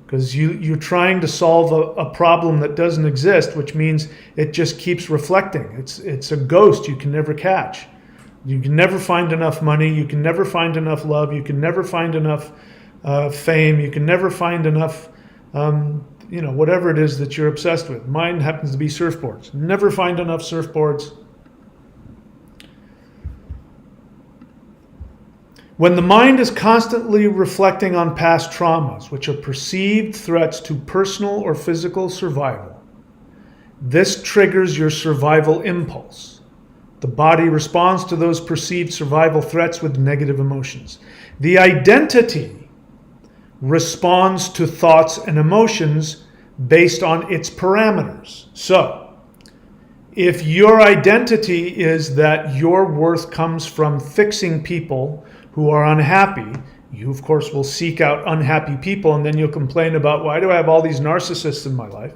because you're trying to solve a problem that doesn't exist, which means it just keeps reflecting. It's a ghost you can never catch. You can never find enough money. You can never find enough love. You can never find enough fame. You can never find enough, whatever it is that you're obsessed with. Mine happens to be surfboards. Never find enough surfboards. When the mind is constantly reflecting on past traumas, which are perceived threats to personal or physical survival, this triggers your survival impulse. The body responds to those perceived survival threats with negative emotions. The identity responds to thoughts and emotions based on its parameters. So, if your identity is that your worth comes from fixing people who are unhappy, you of course will seek out unhappy people, and then you'll complain about, why do I have all these narcissists in my life?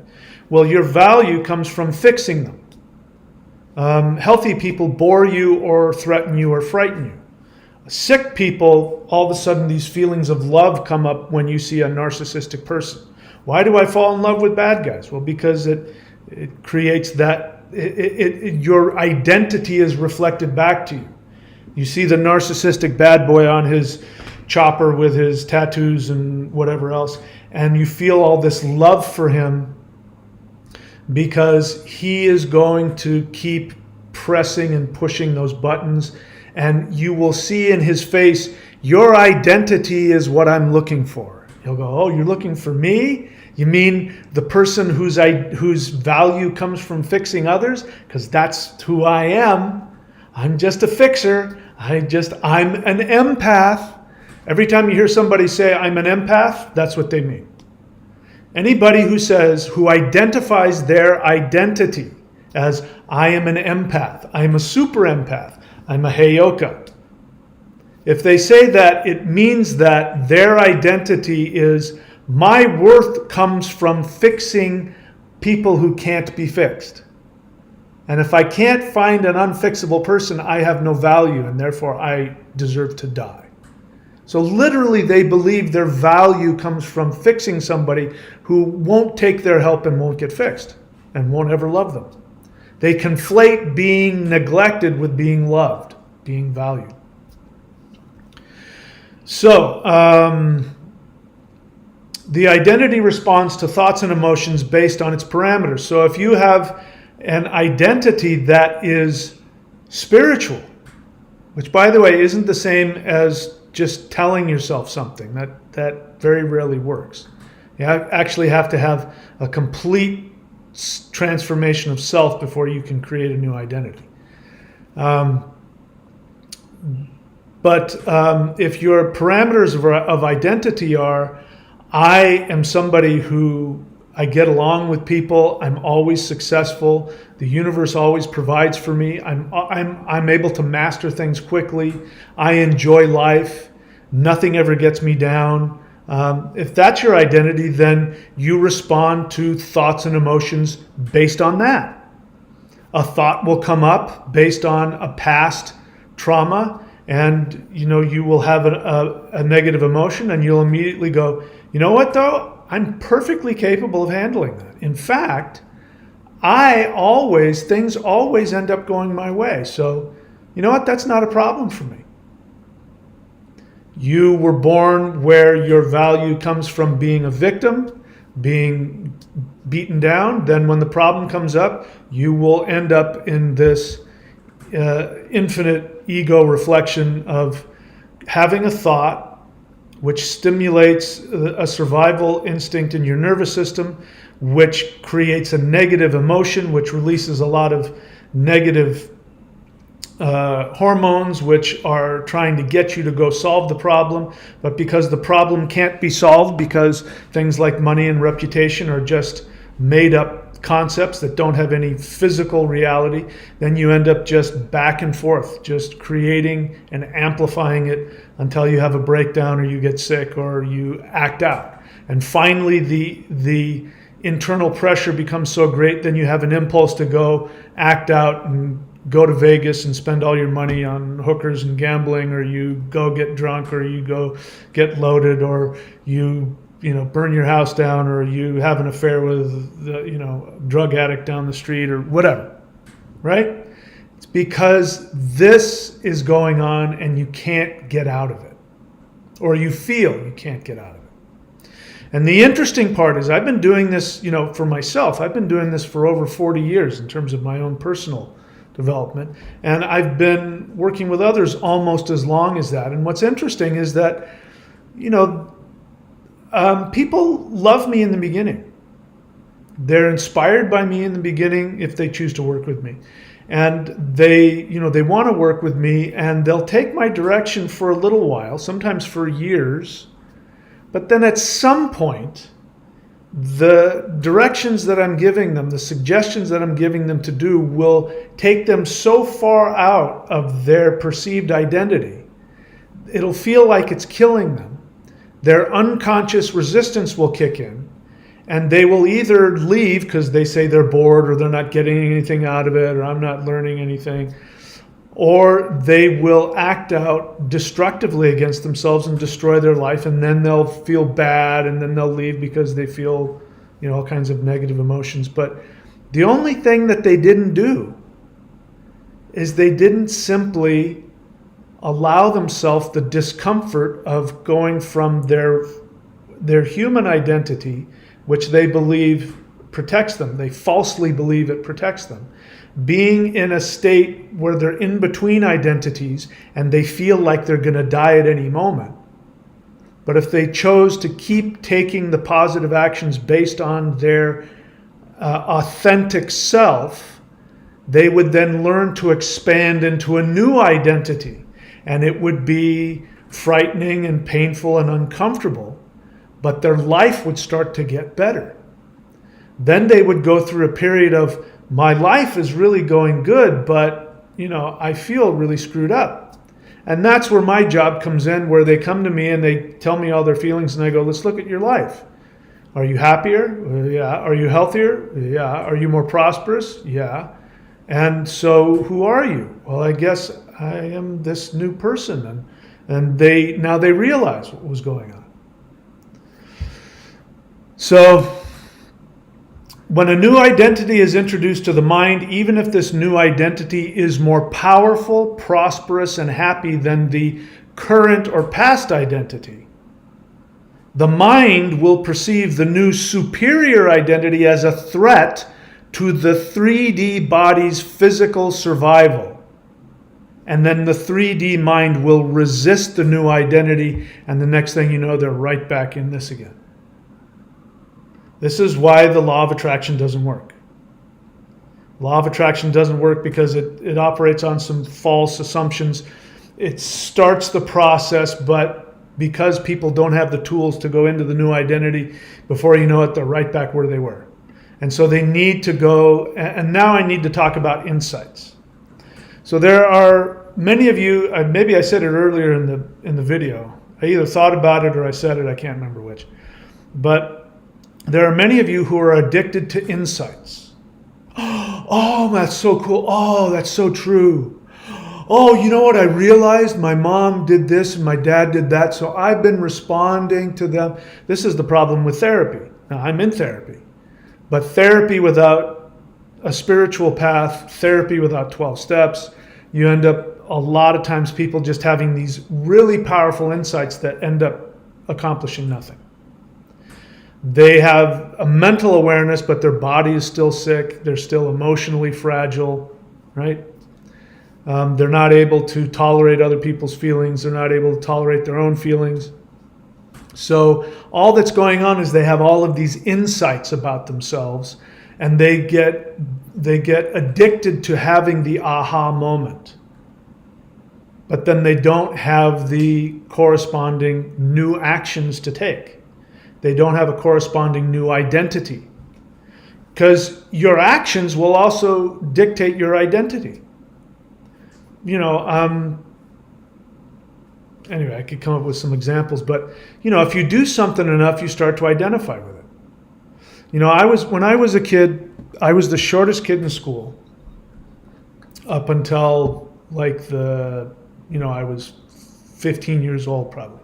Well, your value comes from fixing them. Healthy people bore you or threaten you or frighten you. Sick people, all of a sudden these feelings of love come up when you see a narcissistic person. Why do I fall in love with bad guys? Well, because it creates that, your identity is reflected back to you. You see the narcissistic bad boy on his chopper with his tattoos and whatever else, and you feel all this love for him because he is going to keep pressing and pushing those buttons. And you will see in his face, your identity is what I'm looking for. He'll go, oh, you're looking for me? You mean the person whose value comes from fixing others? Because that's who I am. I'm just a fixer. I'm an empath. Every time you hear somebody say, I'm an empath, that's what they mean. Anybody who identifies their identity as, I am an empath, I'm a super empath, I'm a heyoka. If they say that, it means that their identity is, my worth comes from fixing people who can't be fixed. And if I can't find an unfixable person, I have no value, and therefore I deserve to die. So literally they believe their value comes from fixing somebody who won't take their help and won't get fixed and won't ever love them. They conflate being neglected with being loved, being valued. So, the identity responds to thoughts and emotions based on its parameters. So if you have an identity that is spiritual, which by the way isn't the same as just telling yourself something, that very rarely works. You actually have to have a complete transformation of self before you can create a new identity. But if your parameters of identity are, I am somebody who I get along with people, I'm always successful, the universe always provides for me, I'm able to master things quickly, I enjoy life, nothing ever gets me down. If that's your identity, then you respond to thoughts and emotions based on that. A thought will come up based on a past trauma, and you will have a negative emotion, and you'll immediately go, you know what though? I'm perfectly capable of handling that. In fact, things always end up going my way. So, you know what? That's not a problem for me. You were born where your value comes from being a victim, being beaten down. Then when the problem comes up, you will end up in this infinite ego reflection of having a thought which stimulates a survival instinct in your nervous system, which creates a negative emotion, which releases a lot of negative hormones which are trying to get you to go solve the problem, but because the problem can't be solved because things like money and reputation are just made up concepts that don't have any physical reality, then you end up just back and forth, just creating and amplifying it until you have a breakdown or you get sick or you act out. And finally the internal pressure becomes so great, then you have an impulse to go act out and go to Vegas and spend all your money on hookers and gambling, or you go get drunk, or you go get loaded, or you burn your house down, or you have an affair with the drug addict down the street, or whatever, right? It's because this is going on and you can't get out of it, or you feel you can't get out of it. And the interesting part is I've been doing this, for myself, I've been doing this for over 40 years in terms of my own personal development. And I've been working with others almost as long as that. And what's interesting is that, people love me in the beginning. They're inspired by me in the beginning if they choose to work with me. And they want to work with me, and they'll take my direction for a little while, sometimes for years. But then at some point, the directions that I'm giving them, the suggestions that I'm giving them to do will take them so far out of their perceived identity, it'll feel like it's killing them. Their unconscious resistance will kick in, and they will either leave because they say they're bored or they're not getting anything out of it or I'm not learning anything, or they will act out destructively against themselves and destroy their life, and then they'll feel bad, and then they'll leave because they feel, all kinds of negative emotions. But the only thing that they didn't do is they didn't simply allow themselves the discomfort of going from their human identity, which they believe protects them. They falsely believe it protects them. Being in a state where they're in between identities and they feel like they're going to die at any moment. But if they chose to keep taking the positive actions based on their authentic self, they would then learn to expand into a new identity. And it would be frightening and painful and uncomfortable, but their life would start to get better. Then they would go through a period of, my life is really going good, but I feel really screwed up. And that's where my job comes in, where they come to me and they tell me all their feelings, and I go, let's look at your life. Are you happier? Yeah. Are you healthier? Yeah. Are you more prosperous? Yeah. And so who are you? Well, I guess I am this new person. And they realize what was going on. So when a new identity is introduced to the mind, even if this new identity is more powerful, prosperous, and happy than the current or past identity, the mind will perceive the new superior identity as a threat to the 3D body's physical survival. And then the 3D mind will resist the new identity, and the next thing you know, they're right back in this again. This is why the law of attraction doesn't work. Law of attraction doesn't work because it operates on some false assumptions. It starts the process, but because people don't have the tools to go into the new identity, before you know it, they're right back where they were. And so they need to go, and now I need to talk about insights. So there are many of you, maybe I said it earlier in the video. I either thought about it or I said it, I can't remember which. But there are many of you who are addicted to insights. Oh, that's so cool. Oh, that's so true. Oh, you know what? I realized my mom did this and my dad did that, so I've been responding to them. This is the problem with therapy. Now, I'm in therapy. But therapy without a spiritual path, therapy without 12 steps, you end up, a lot of times, people just having these really powerful insights that end up accomplishing nothing. They have a mental awareness, but their body is still sick. They're still emotionally fragile, right? They're not able to tolerate other people's feelings. They're not able to tolerate their own feelings. So all that's going on is they have all of these insights about themselves, and they get addicted to having the aha moment. but then they don't have the corresponding new actions to take. They don't have a corresponding new identity. Because your actions will also dictate your identity. Anyway, I could come up with some examples, but if you do something enough, you start to identify with it. When I was a kid, I was the shortest kid in school up until I was 15 years old probably.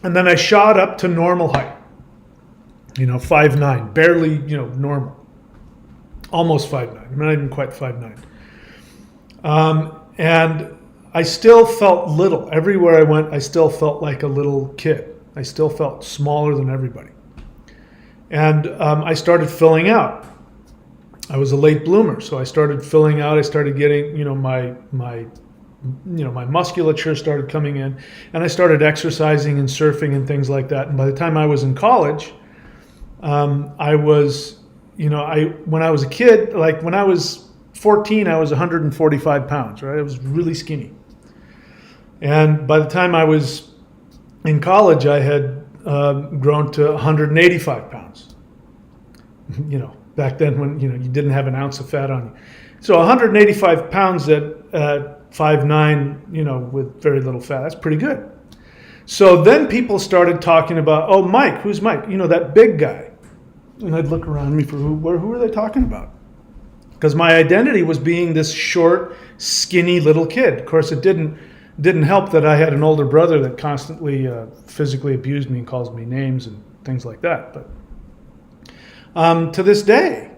And then I shot up to normal height, 5'9", barely, normal, almost 5'9", I'm not even quite 5'9". And I still felt little. Everywhere I went, I still felt like a little kid. I still felt smaller than everybody. And I started filling out. I was a late bloomer, so I started filling out. I started getting, my musculature started coming in, and I started exercising and surfing and things like that. And by the time I was in college, I was, when I was a kid, like when I was 14, I was 145 pounds, right? I was really skinny. And by the time I was in college, I had grown to 185 pounds. Back then when, you didn't have an ounce of fat on you. So 185 pounds at 5'9", with very little fat, that's pretty good. So then people started talking about, oh, Mike, who's Mike? That big guy. And I'd look around me for who were they talking about? Because my identity was being this short, skinny little kid. Of course, it didn't help that I had an older brother that constantly physically abused me and calls me names and things like that. But to this day,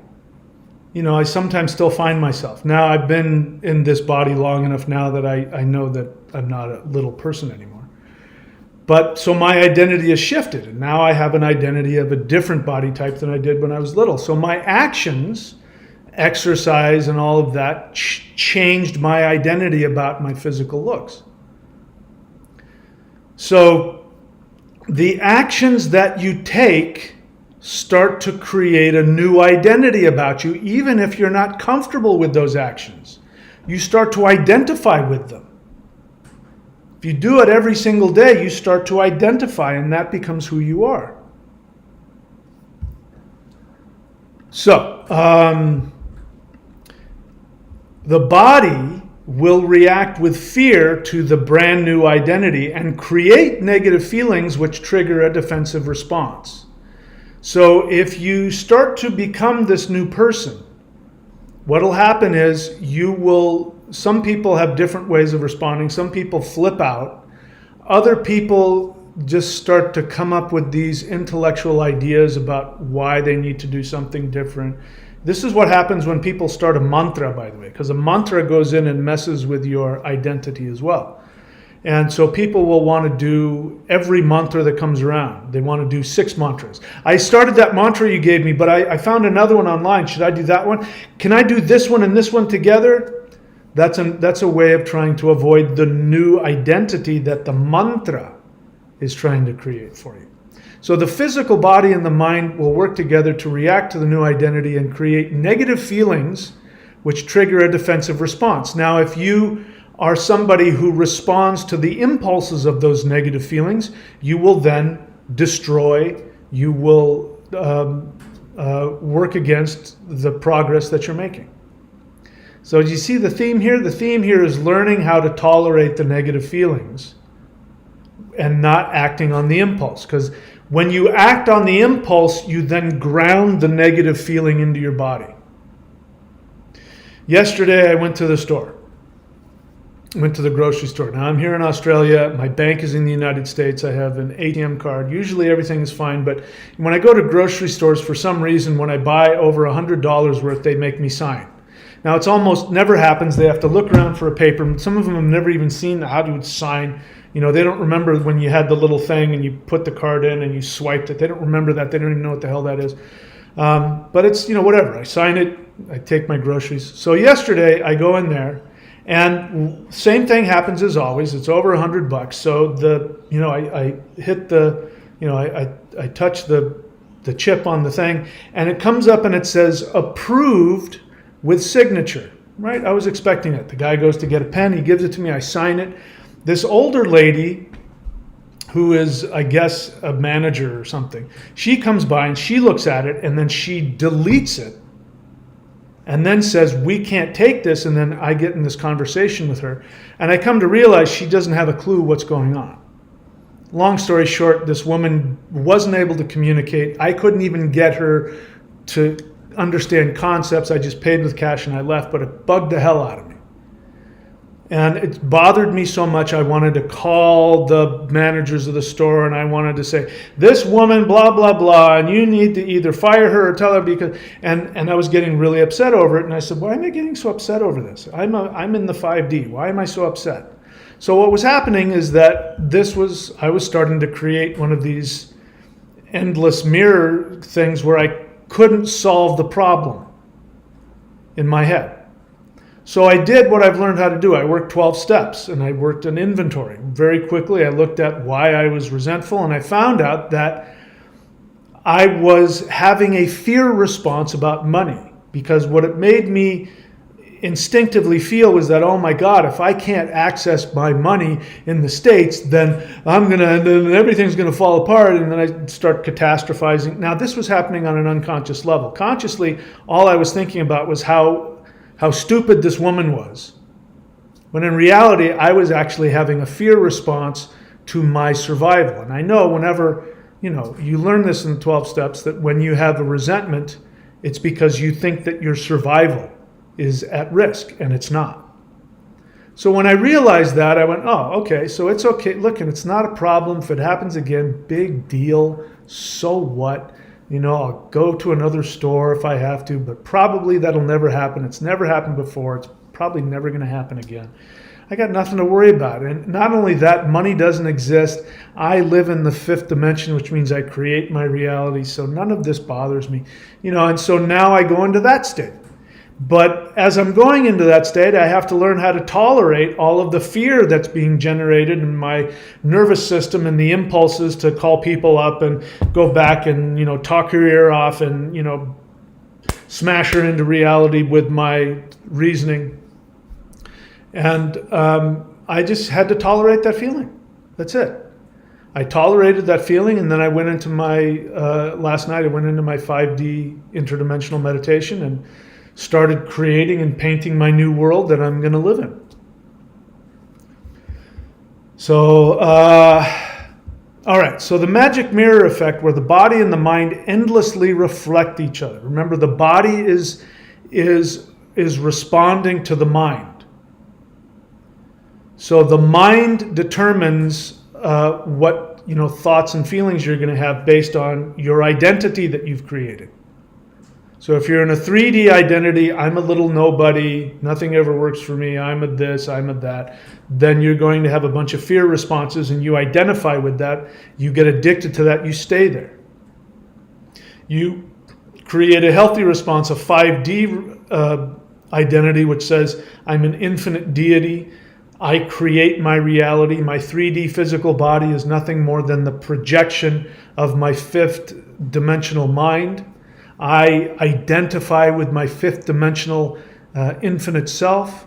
I sometimes still find myself. Now I've been in this body long enough now that I know that I'm not a little person anymore. But so my identity has shifted, and now I have an identity of a different body type than I did when I was little. So my actions, exercise and all of that changed my identity about my physical looks. So the actions that you take start to create a new identity about you, even if you're not comfortable with those actions. You start to identify with them. If you do it every single day, you start to identify, and that becomes who you are. So, the body will react with fear to the brand new identity and create negative feelings which trigger a defensive response. So if you start to become this new person, what'll happen is some people have different ways of responding. Some people flip out. Other people just start to come up with these intellectual ideas about why they need to do something different. This is what happens when people start a mantra, by the way, because a mantra goes in and messes with your identity as well. And so people will want to do every mantra that comes around. They want to do 6 mantras. I started that mantra you gave me, but I found another one online. Should I do that one? Can I do this one and this one together? That's a way of trying to avoid the new identity that the mantra is trying to create for you. So the physical body and the mind will work together to react to the new identity and create negative feelings which trigger a defensive response. Now, if you are somebody who responds to the impulses of those negative feelings, you will then destroy, you will work against the progress that you're making. So do you see the theme here? The theme here is learning how to tolerate the negative feelings and not acting on the impulse. Because when you act on the impulse, you then ground the negative feeling into your body. Yesterday, I went to the store. Went to the grocery store. Now I'm here in Australia. My bank is in the United States. I have an ATM card. Usually everything is fine, but when I go to grocery stores, for some reason, when I buy over $100 worth, they make me sign. Now it's almost never happens. They have to look around for a paper. Some of them have never even seen how you would sign. They don't remember when you had the little thing and you put the card in and you swiped it. They don't remember that. They don't even know what the hell that is. But it's, whatever. I sign it. I take my groceries. So yesterday I go in there. And same thing happens as always. It's over $100. So I hit the, I touch the chip on the thing, and it comes up and it says approved with signature. right? I was expecting it. The guy goes to get a pen, he gives it to me, I sign it. This older lady, who is, I guess, a manager or something, she comes by and she looks at it and then she deletes it and then says, we can't take this. And then I get in this conversation with her and I come to realize she doesn't have a clue what's going on. Long story short, this woman wasn't able to communicate. I couldn't even get her to understand concepts. I just paid with cash and I left, but it bugged the hell out of me. And it bothered me so much, I wanted to call the managers of the store and I wanted to say, this woman, blah, blah, blah, and you need to either fire her or tell her because, and I was getting really upset over it. And I said, why am I getting so upset over this? I'm in the 5D. Why am I so upset? So what was happening is that I was starting to create one of these endless mirror things where I couldn't solve the problem in my head. So I did what I've learned how to do. I worked 12 steps and I worked an inventory. Very quickly, I looked at why I was resentful and I found out that I was having a fear response about money, because what it made me instinctively feel was that, oh my God, if I can't access my money in the States, then then everything's gonna fall apart, and then I start catastrophizing. Now this was happening on an unconscious level. Consciously, all I was thinking about was how stupid this woman was. When in reality, I was actually having a fear response to my survival. And I know whenever, you learn this in the 12 steps, that when you have a resentment, it's because you think that your survival is at risk, and it's not. So when I realized that, I went, oh, okay, so it's okay. Look, and it's not a problem. If it happens again, big deal. So what? I'll go to another store if I have to, but probably that'll never happen. It's never happened before. It's probably never going to happen again. I got nothing to worry about. And not only that, money doesn't exist. I live in the 5th dimension, which means I create my reality. So none of this bothers me. And so now I go into that state. But as I'm going into that state, I have to learn how to tolerate all of the fear that's being generated in my nervous system and the impulses to call people up and go back and, talk her ear off and, smash her into reality with my reasoning. And I just had to tolerate that feeling. That's it. I tolerated that feeling, and then I went into last night I went into my 5D interdimensional meditation and started creating and painting my new world that I'm going to live in. So, all right. So the magic mirror effect, where the body and the mind endlessly reflect each other. Remember, the body is responding to the mind. So the mind determines what thoughts and feelings you're going to have based on your identity that you've created. So if you're in a 3D identity, I'm a little nobody, nothing ever works for me, I'm a this, I'm a that, then you're going to have a bunch of fear responses and you identify with that, you get addicted to that, you stay there. You create a healthy response, a 5D identity, which says, I'm an infinite deity, I create my reality, my 3D physical body is nothing more than the projection of my 5th dimensional mind. I identify with my 5th dimensional infinite self.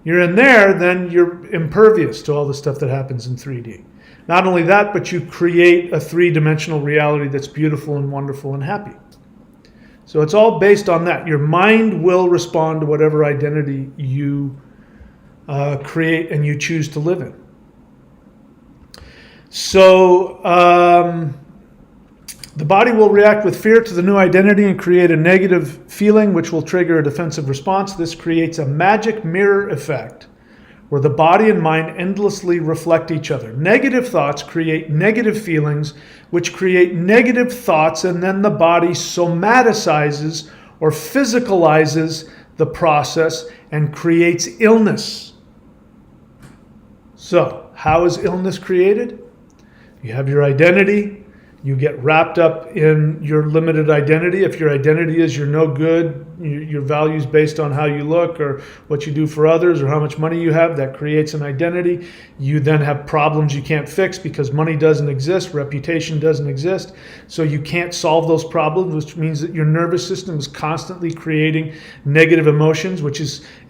You're in there, then you're impervious to all the stuff that happens in 3D. Not only that, but you create a 3-dimensional reality that's beautiful and wonderful and happy. So it's all based on that. Your mind will respond to whatever identity you create and you choose to live in. So the body will react with fear to the new identity and create a negative feeling, which will trigger a defensive response. This creates a magic mirror effect where the body and mind endlessly reflect each other. Negative thoughts create negative feelings, which create negative thoughts, and then the body somaticizes or physicalizes the process and creates illness. So, how is illness created? You have your identity. You get wrapped up in your limited identity. If your identity is you're no good, your values based on how you look or what you do for others or how much money you have, that creates an identity. You then have problems you can't fix because money doesn't exist, reputation doesn't exist. So you can't solve those problems, which means that your nervous system is constantly creating negative emotions,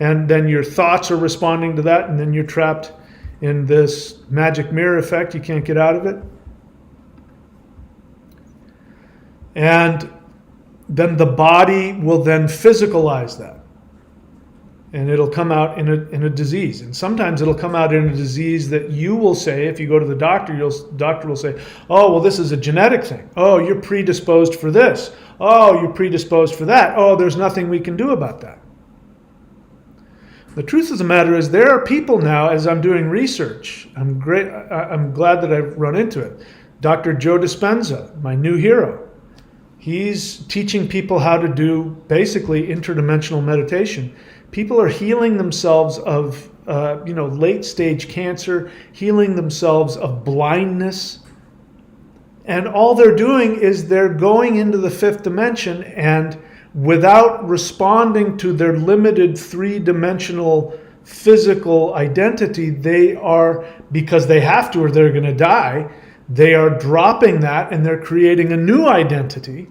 and then your thoughts are responding to that, and then you're trapped in this magic mirror effect. You can't get out of it. And then the body will then physicalize that. And it'll come out in a disease. And sometimes it'll come out in a disease that you will say, if you go to the doctor, doctor will say, oh, well, this is a genetic thing. Oh, you're predisposed for this. Oh, you're predisposed for that. Oh, there's nothing we can do about that. The truth of the matter is there are people now, as I'm doing research, I'm glad that I've run into it. Dr. Joe Dispenza, my new hero. He's teaching people how to do basically interdimensional meditation. People are healing themselves of late stage cancer, healing themselves of blindness. And all they're doing is they're going into the fifth dimension, and without responding to their limited three-dimensional physical identity, they are, because they have to or they're going to die, they are dropping that and they're creating a new identity.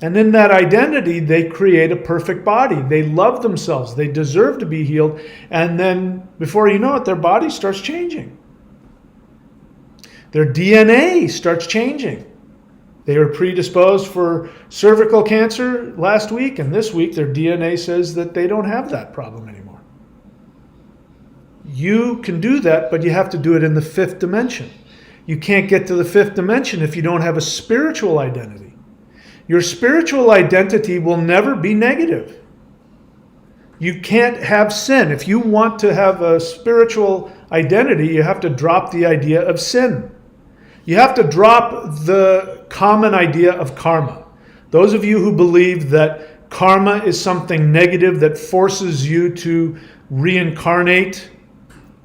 And in that identity, they create a perfect body. They love themselves. They deserve to be healed. And then before you know it, their body starts changing. Their DNA starts changing. They were predisposed for cervical cancer last week, and this week their DNA says that they don't have that problem anymore. You can do that, but you have to do it in the fifth dimension. You can't get to the fifth dimension if you don't have a spiritual identity. Your spiritual identity will never be negative. You can't have sin. If you want to have a spiritual identity, you have to drop the idea of sin. You have to drop the common idea of karma. Those of you who believe that karma is something negative that forces you to reincarnate,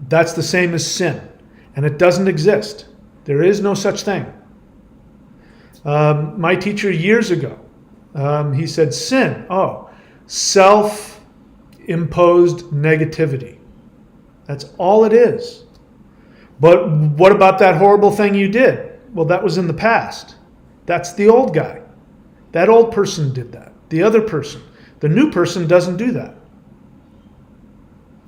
that's the same as sin. And it doesn't exist. There is no such thing. My teacher years ago, he said, sin, self-imposed negativity. That's all it is. But what about that horrible thing you did? Well, that was in the past. That's the old guy. That old person did that. The other person. The new person doesn't do that.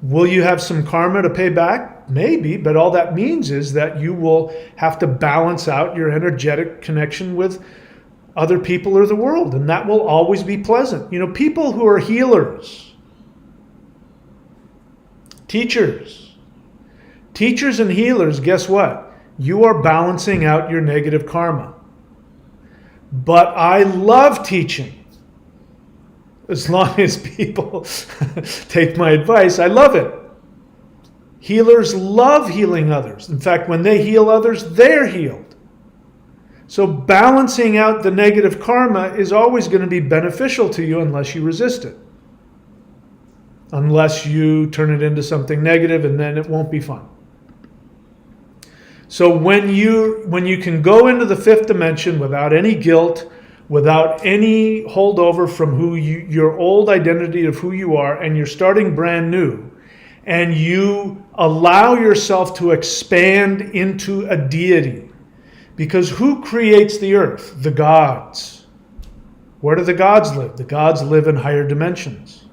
Will you have some karma to pay back? Maybe, but all that means is that you will have to balance out your energetic connection with other people or the world, and that will always be pleasant. You know, people who are healers, teachers and healers, guess what? You are balancing out your negative karma. But I love teaching. As long as people take my advice, I love it. Healers love healing others. In fact, when they heal others, they're healed. So balancing out the negative karma is always going to be beneficial to you unless you resist it. Unless you turn it into something negative, and then it won't be fun. So when you can go into the fifth dimension without any guilt, without any holdover from your old identity of who you are, and you're starting brand new, and you allow yourself to expand into a deity. Because who creates the earth? The gods. Where do the gods live? The gods live in higher dimensions.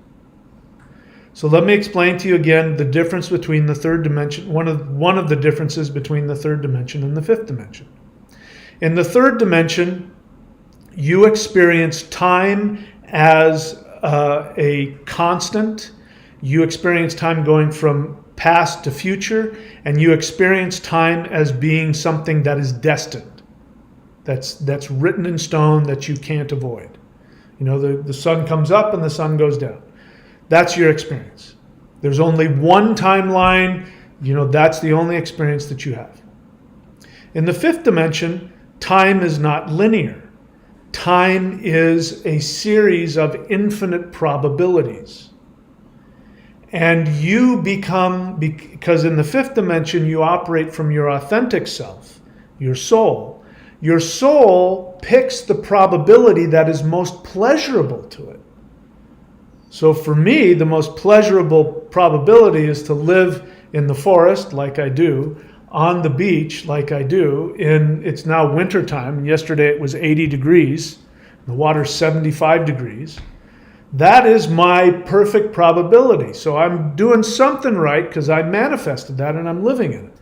So let me explain to you again the difference between the third dimension, one of the differences between the third dimension and the fifth dimension. In the third dimension, you experience time as a constant. You experience time going from past to future, and you experience time as being something that is destined. That's written in stone, that you can't avoid. You know, the sun comes up and the sun goes down. That's your experience. There's only one timeline. You know, that's the only experience that you have. In the fifth dimension, time is not linear. Time is a series of infinite probabilities. And you become, because in the fifth dimension you operate from your authentic self, your soul, your soul picks the probability that is most pleasurable to it. So for me, the most pleasurable probability is to live in the forest like I do, on the beach like I do. It's now wintertime. Yesterday it was 80 degrees. The water's 75 degrees. That is my perfect probability. So I'm doing something right because I manifested that and I'm living in it.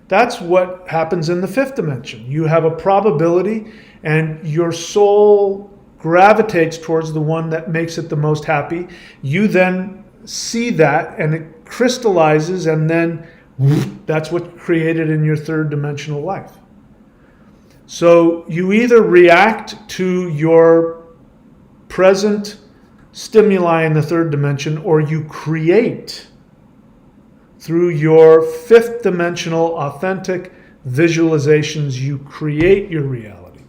That's what happens in the fifth dimension. You have a probability and your soul gravitates towards the one that makes it the most happy. You then see that and it crystallizes, and then that's what's created in your third dimensional life. So you either react to your present stimuli in the third dimension, or you create through your fifth dimensional authentic visualizations. You create your reality,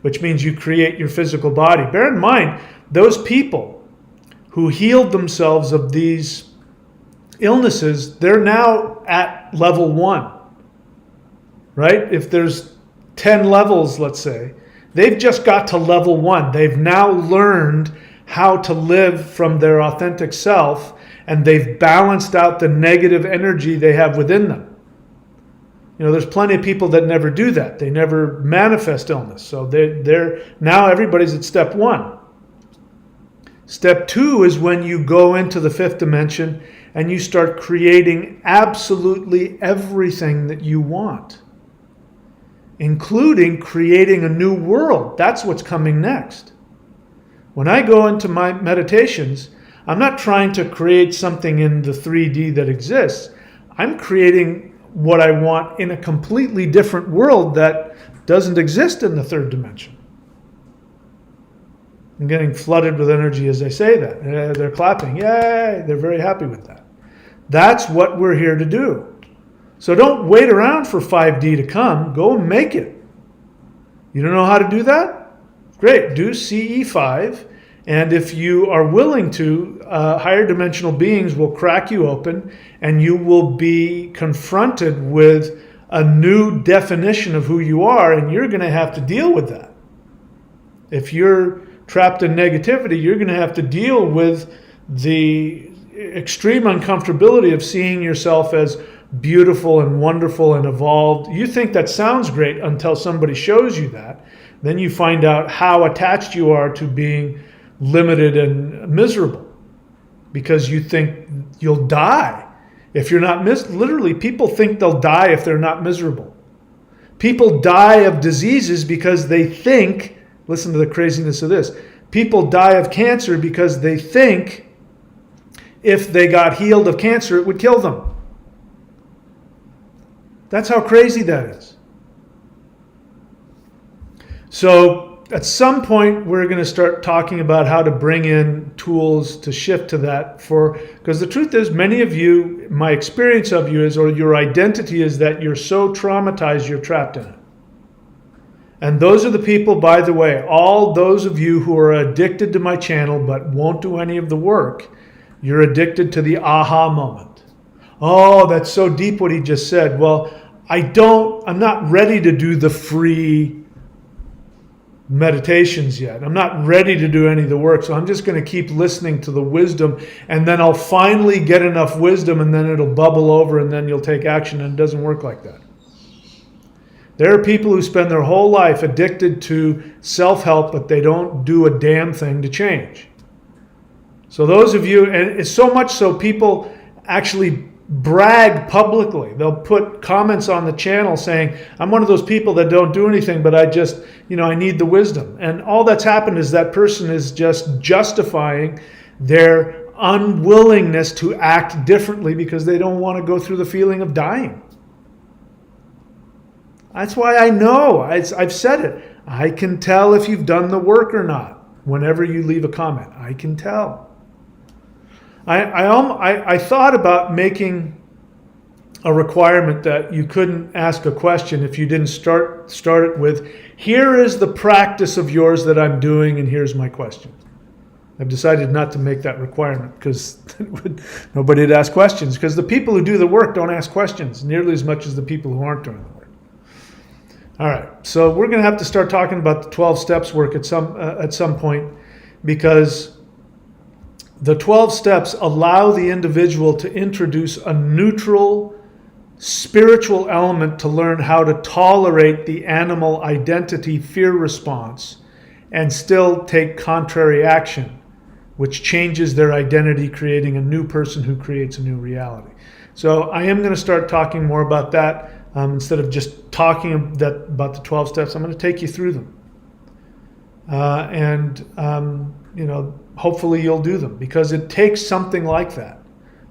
which means you create your physical body. Bear in mind, those people who healed themselves of these illnesses, they're now at level 1, right? If there's 10 levels, let's say, they've just got to level 1. They've now learned how to live from their authentic self, and they've balanced out the negative energy they have within them. You know, there's plenty of people that never do that. They never manifest illness. So they're now everybody's at step 1. Step 2 is when you go into the fifth dimension and you start creating absolutely everything that you want, including creating a new world. That's what's coming next. When I go into my meditations, I'm not trying to create something in the 3D that exists. I'm creating what I want in a completely different world that doesn't exist in the third dimension. I'm getting flooded with energy as I say that. They're clapping. Yay! They're very happy with that. That's what we're here to do. So don't wait around for 5D to come. Go and make it. You don't know how to do that? Great. Do CE5. And if you are willing to, higher dimensional beings will crack you open and you will be confronted with a new definition of who you are, and you're going to have to deal with that. If you're trapped in negativity, you're going to have to deal with the extreme uncomfortability of seeing yourself as beautiful and wonderful and evolved. You think that sounds great until somebody shows you that. Then you find out how attached you are to being limited and miserable, because you think you'll die if you're not literally, people think they'll die if they're not miserable. People die of diseases because they think, listen to the craziness of this, people die of cancer because they think if they got healed of cancer, it would kill them. That's how crazy that is. So at some point, we're going to start talking about how to bring in tools to shift to that, because the truth is, many of you, my experience of you is, or your identity is that you're so traumatized you're trapped in it. And those are the people, by the way, all those of you who are addicted to my channel but won't do any of the work, you're addicted to the aha moment. Oh, that's so deep what he just said. Well, I'm not ready to do the free meditations yet. I'm not ready to do any of the work, so I'm just going to keep listening to the wisdom, and then I'll finally get enough wisdom, and then it'll bubble over, and then you'll take action. And it doesn't work like that. There are people who spend their whole life addicted to self-help, but they don't do a damn thing to change. So those of you, and it's so much so people actually brag publicly. They'll put comments on the channel saying, I'm one of those people that don't do anything, but I just, I need the wisdom. And all that's happened is that person is just justifying their unwillingness to act differently because they don't want to go through the feeling of dying. That's why I know, I've said it. I can tell if you've done the work or not whenever you leave a comment. I can tell. I thought about making a requirement that you couldn't ask a question if you didn't start it with, here is the practice of yours that I'm doing and here's my question. I've decided not to make that requirement because nobody would ask questions, because the people who do the work don't ask questions nearly as much as the people who aren't doing the work. All right, so we're going to have to start talking about the 12 steps work at some point, because the 12 steps allow the individual to introduce a neutral spiritual element to learn how to tolerate the animal identity fear response and still take contrary action, which changes their identity, creating a new person who creates a new reality. So I am going to start talking more about that. Instead of just talking about the 12 steps, I'm going to take you through them. Hopefully you'll do them, because it takes something like that.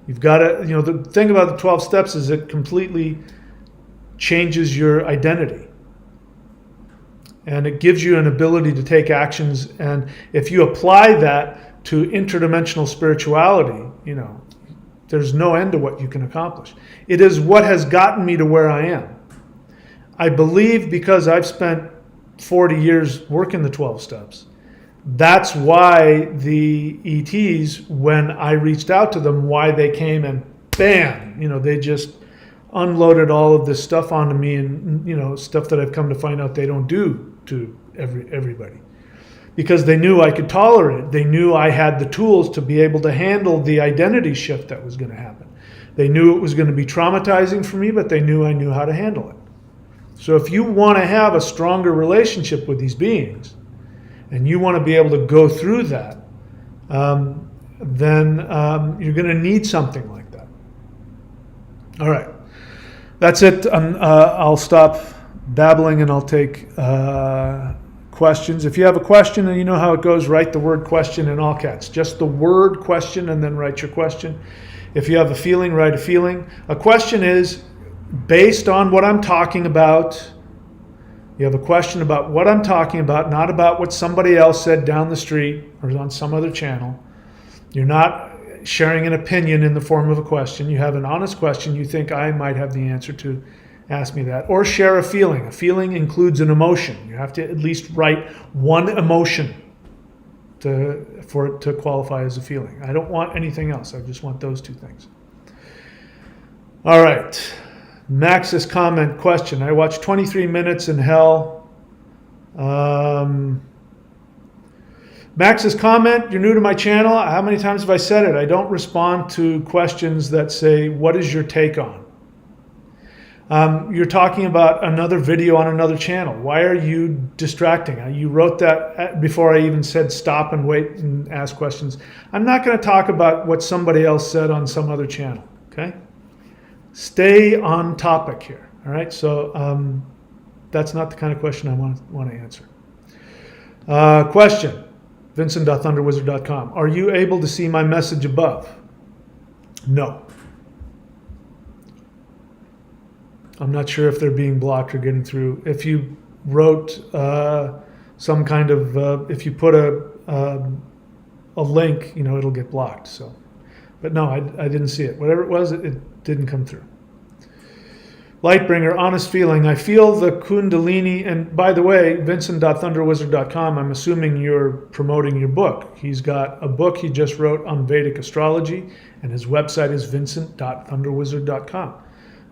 You've got to, the thing about the 12 steps is it completely changes your identity. And it gives you an ability to take actions. And if you apply that to interdimensional spirituality, there's no end to what you can accomplish. It is what has gotten me to where I am. I believe because I've spent 40 years working the 12 steps. That's why the ETs, when I reached out to them, why they came and bam, they just unloaded all of this stuff onto me, and stuff that I've come to find out they don't do to everybody. Because they knew I could tolerate it. They knew I had the tools to be able to handle the identity shift that was going to happen. They knew it was going to be traumatizing for me, but they knew I knew how to handle it. So if you want to have a stronger relationship with these beings, and you want to be able to go through that, then you're going to need something like that. All right. That's it. I'll stop babbling and I'll take questions. If you have a question, and you know how it goes, write the word question in all caps. Just the word question, and then write your question. If you have a feeling, write a feeling. A question is based on what I'm talking about. You have a question about what I'm talking about, not about what somebody else said down the street or on some other channel. You're not sharing an opinion in the form of a question. You have an honest question you think I might have the answer to. Ask me that. Or share a feeling. A feeling includes an emotion. You have to at least write one emotion for it to qualify as a feeling. I don't want anything else. I just want those two things. All right. Max's comment question. I watched 23 minutes in hell. Max's comment, you're new to my channel. How many times have I said it? I don't respond to questions that say, what is your take on? You're talking about another video on another channel. Why are you distracting? You wrote that before I even said stop and wait and ask questions. I'm not going to talk about what somebody else said on some other channel, okay? Stay on topic here, all right? So that's not the kind of question I want to answer. Question, vincent.thunderwizard.com. Are you able to see my message above? No. I'm not sure if they're being blocked or getting through. If you wrote some kind of, if you put a link, it'll get blocked. So, but no, I didn't see it. Whatever it was, it didn't come through. Lightbringer, honest feeling. I feel the Kundalini, and by the way, Vincent.thunderwizard.com, I'm assuming you're promoting your book. He's got a book he just wrote on Vedic astrology, and his website is Vincent.thunderwizard.com.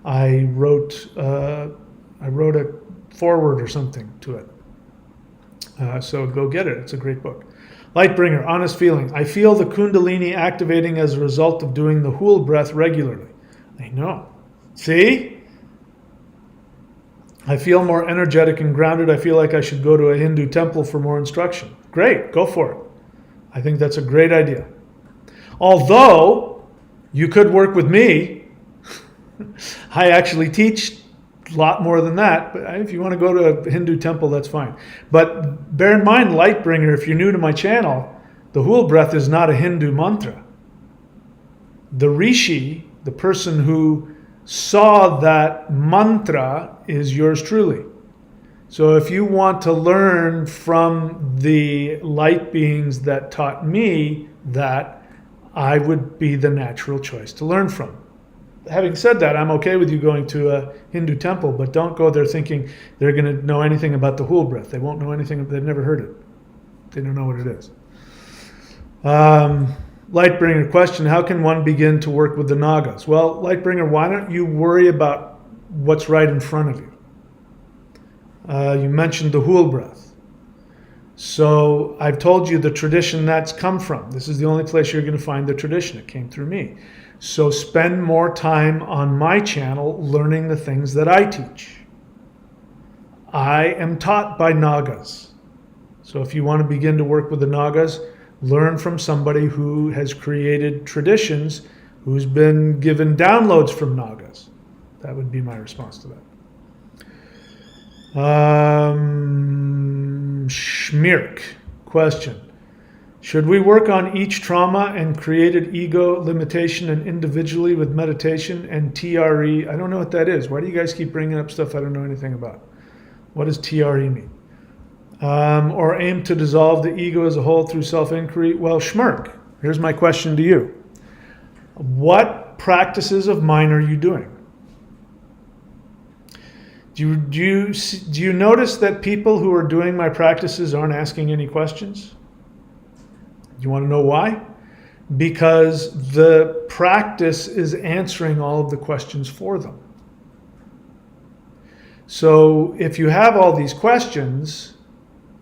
I wrote a foreword or something to it. So go get it. It's a great book. Lightbringer, honest feeling. I feel the Kundalini activating as a result of doing the Hool breath regularly. I know. See? I feel more energetic and grounded. I feel like I should go to a Hindu temple for more instruction. Great. Go for it. I think that's a great idea. Although you could work with me. I actually teach a lot more than that, but if you want to go to a Hindu temple, that's fine. But bear in mind, Lightbringer, if you're new to my channel, the Hool breath is not a Hindu mantra. The Rishi, the person who saw that mantra, is yours truly. So if you want to learn from the light beings that taught me that, I would be the natural choice to learn from. Having said that, I'm okay with you going to a Hindu temple, but don't go there thinking they're going to know anything about the Hool breath. They won't know anything. They've never heard it. They don't know what it is. Lightbringer question, how can one begin to work with the Nagas? Well, Lightbringer, why don't you worry about what's right in front of you? You mentioned the Hool breath. So I've told you the tradition that's come from. This is the only place you're going to find the tradition. It came through me. So spend more time on my channel learning the things that I teach. I am taught by Nagas. So if you want to begin to work with the Nagas, learn from somebody who has created traditions, who's been given downloads from Nagas. That would be my response to that. Schmirk question. Should we work on each trauma and created ego limitation and individually with meditation and TRE? I don't know what that is. Why do you guys keep bringing up stuff I don't know anything about? What does TRE mean? Or aim to dissolve the ego as a whole through self-inquiry? Well, Schmirk, here's my question to you. What practices of mine are you doing? Do you notice that people who are doing my practices aren't asking any questions? Do you want to know why? Because the practice is answering all of the questions for them. So if you have all these questions,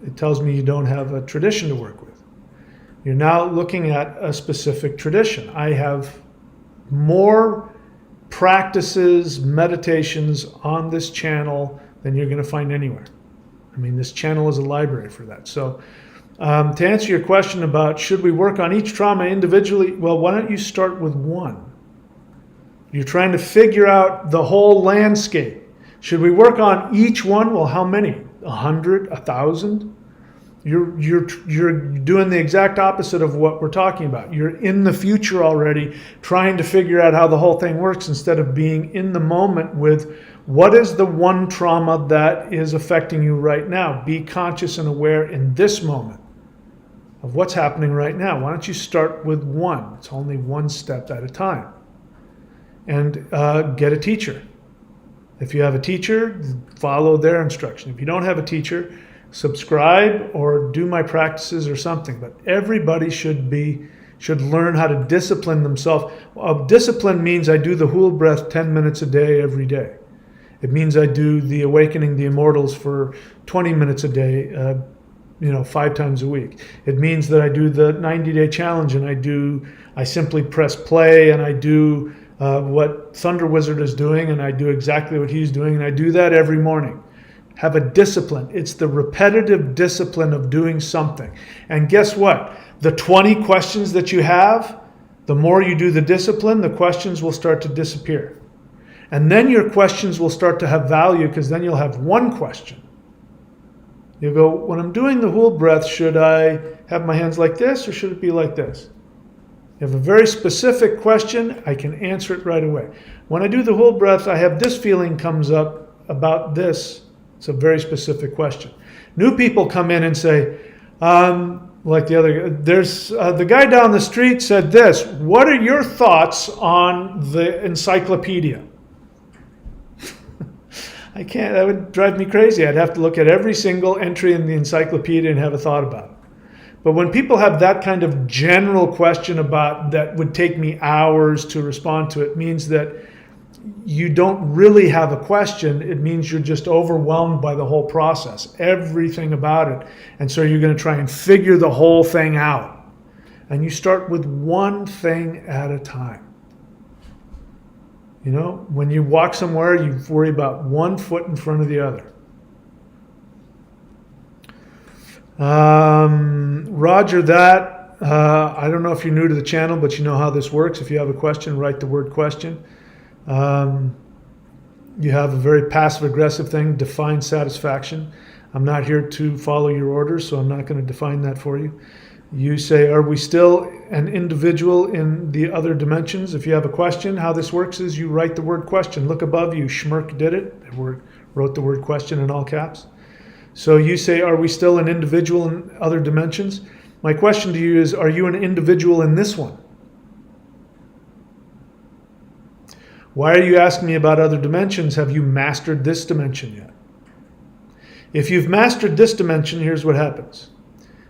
it tells me you don't have a tradition to work with. You're now looking at a specific tradition. I have more practices, meditations on this channel than you're going to find anywhere. I mean, this channel is a library for that. So to answer your question about should we work on each trauma individually, well, why don't you start with one? You're trying to figure out the whole landscape. Should we work on each one? Well, how many? 100, 1,000? You're doing the exact opposite of what we're talking about. You're in the future already, trying to figure out how the whole thing works instead of being in the moment with what is the one trauma that is affecting you right now. Be conscious and aware in this moment of what's happening right now. Why don't you start with one? It's only one step at a time. And get a teacher. If you have a teacher, follow their instruction. If you don't have a teacher, subscribe or do my practices or something. But everybody should learn how to discipline themselves. Discipline means I do the Hool breath 10 minutes a day every day. It means I do the Awakening the Immortals for 20 minutes a day, 5 times a week. It means that I do the 90-day challenge and I simply press play and I do what Thunder Wizard is doing and I do exactly what he's doing and I do that every morning. Have a discipline. It's the repetitive discipline of doing something. And guess what? The 20 questions that you have, the more you do the discipline, the questions will start to disappear. And then your questions will start to have value because then you'll have one question. You go, when I'm doing the Hool breath, should I have my hands like this or should it be like this? You have a very specific question, I can answer it right away. When I do the Hool breath, I have this feeling comes up about this. It's a very specific question. New people come in and say, like the other, there's the guy down the street said this. What are your thoughts on the encyclopedia? I can't, that would drive me crazy. I'd have to look at every single entry in the encyclopedia and have a thought about it. But when people have that kind of general question about that would take me hours to respond to, it means that you don't really have a question. It means you're just overwhelmed by the whole process, everything about it. And so you're going to try and figure the whole thing out. And you start with one thing at a time. You know, when you walk somewhere, you worry about one foot in front of the other. Roger that. I don't know if you're new to the channel, but you know how this works. If you have a question, write the word question. You have a very passive-aggressive thing, define satisfaction. I'm not here to follow your orders, so I'm not going to define that for you. You say, are we still an individual in the other dimensions? If you have a question, how this works is you write the word question. Look above you, Schmirk did it. I wrote the word question in all caps. So you say, are we still an individual in other dimensions? My question to you is, are you an individual in this one? Why are you asking me about other dimensions? Have you mastered this dimension yet? If you've mastered this dimension, here's what happens.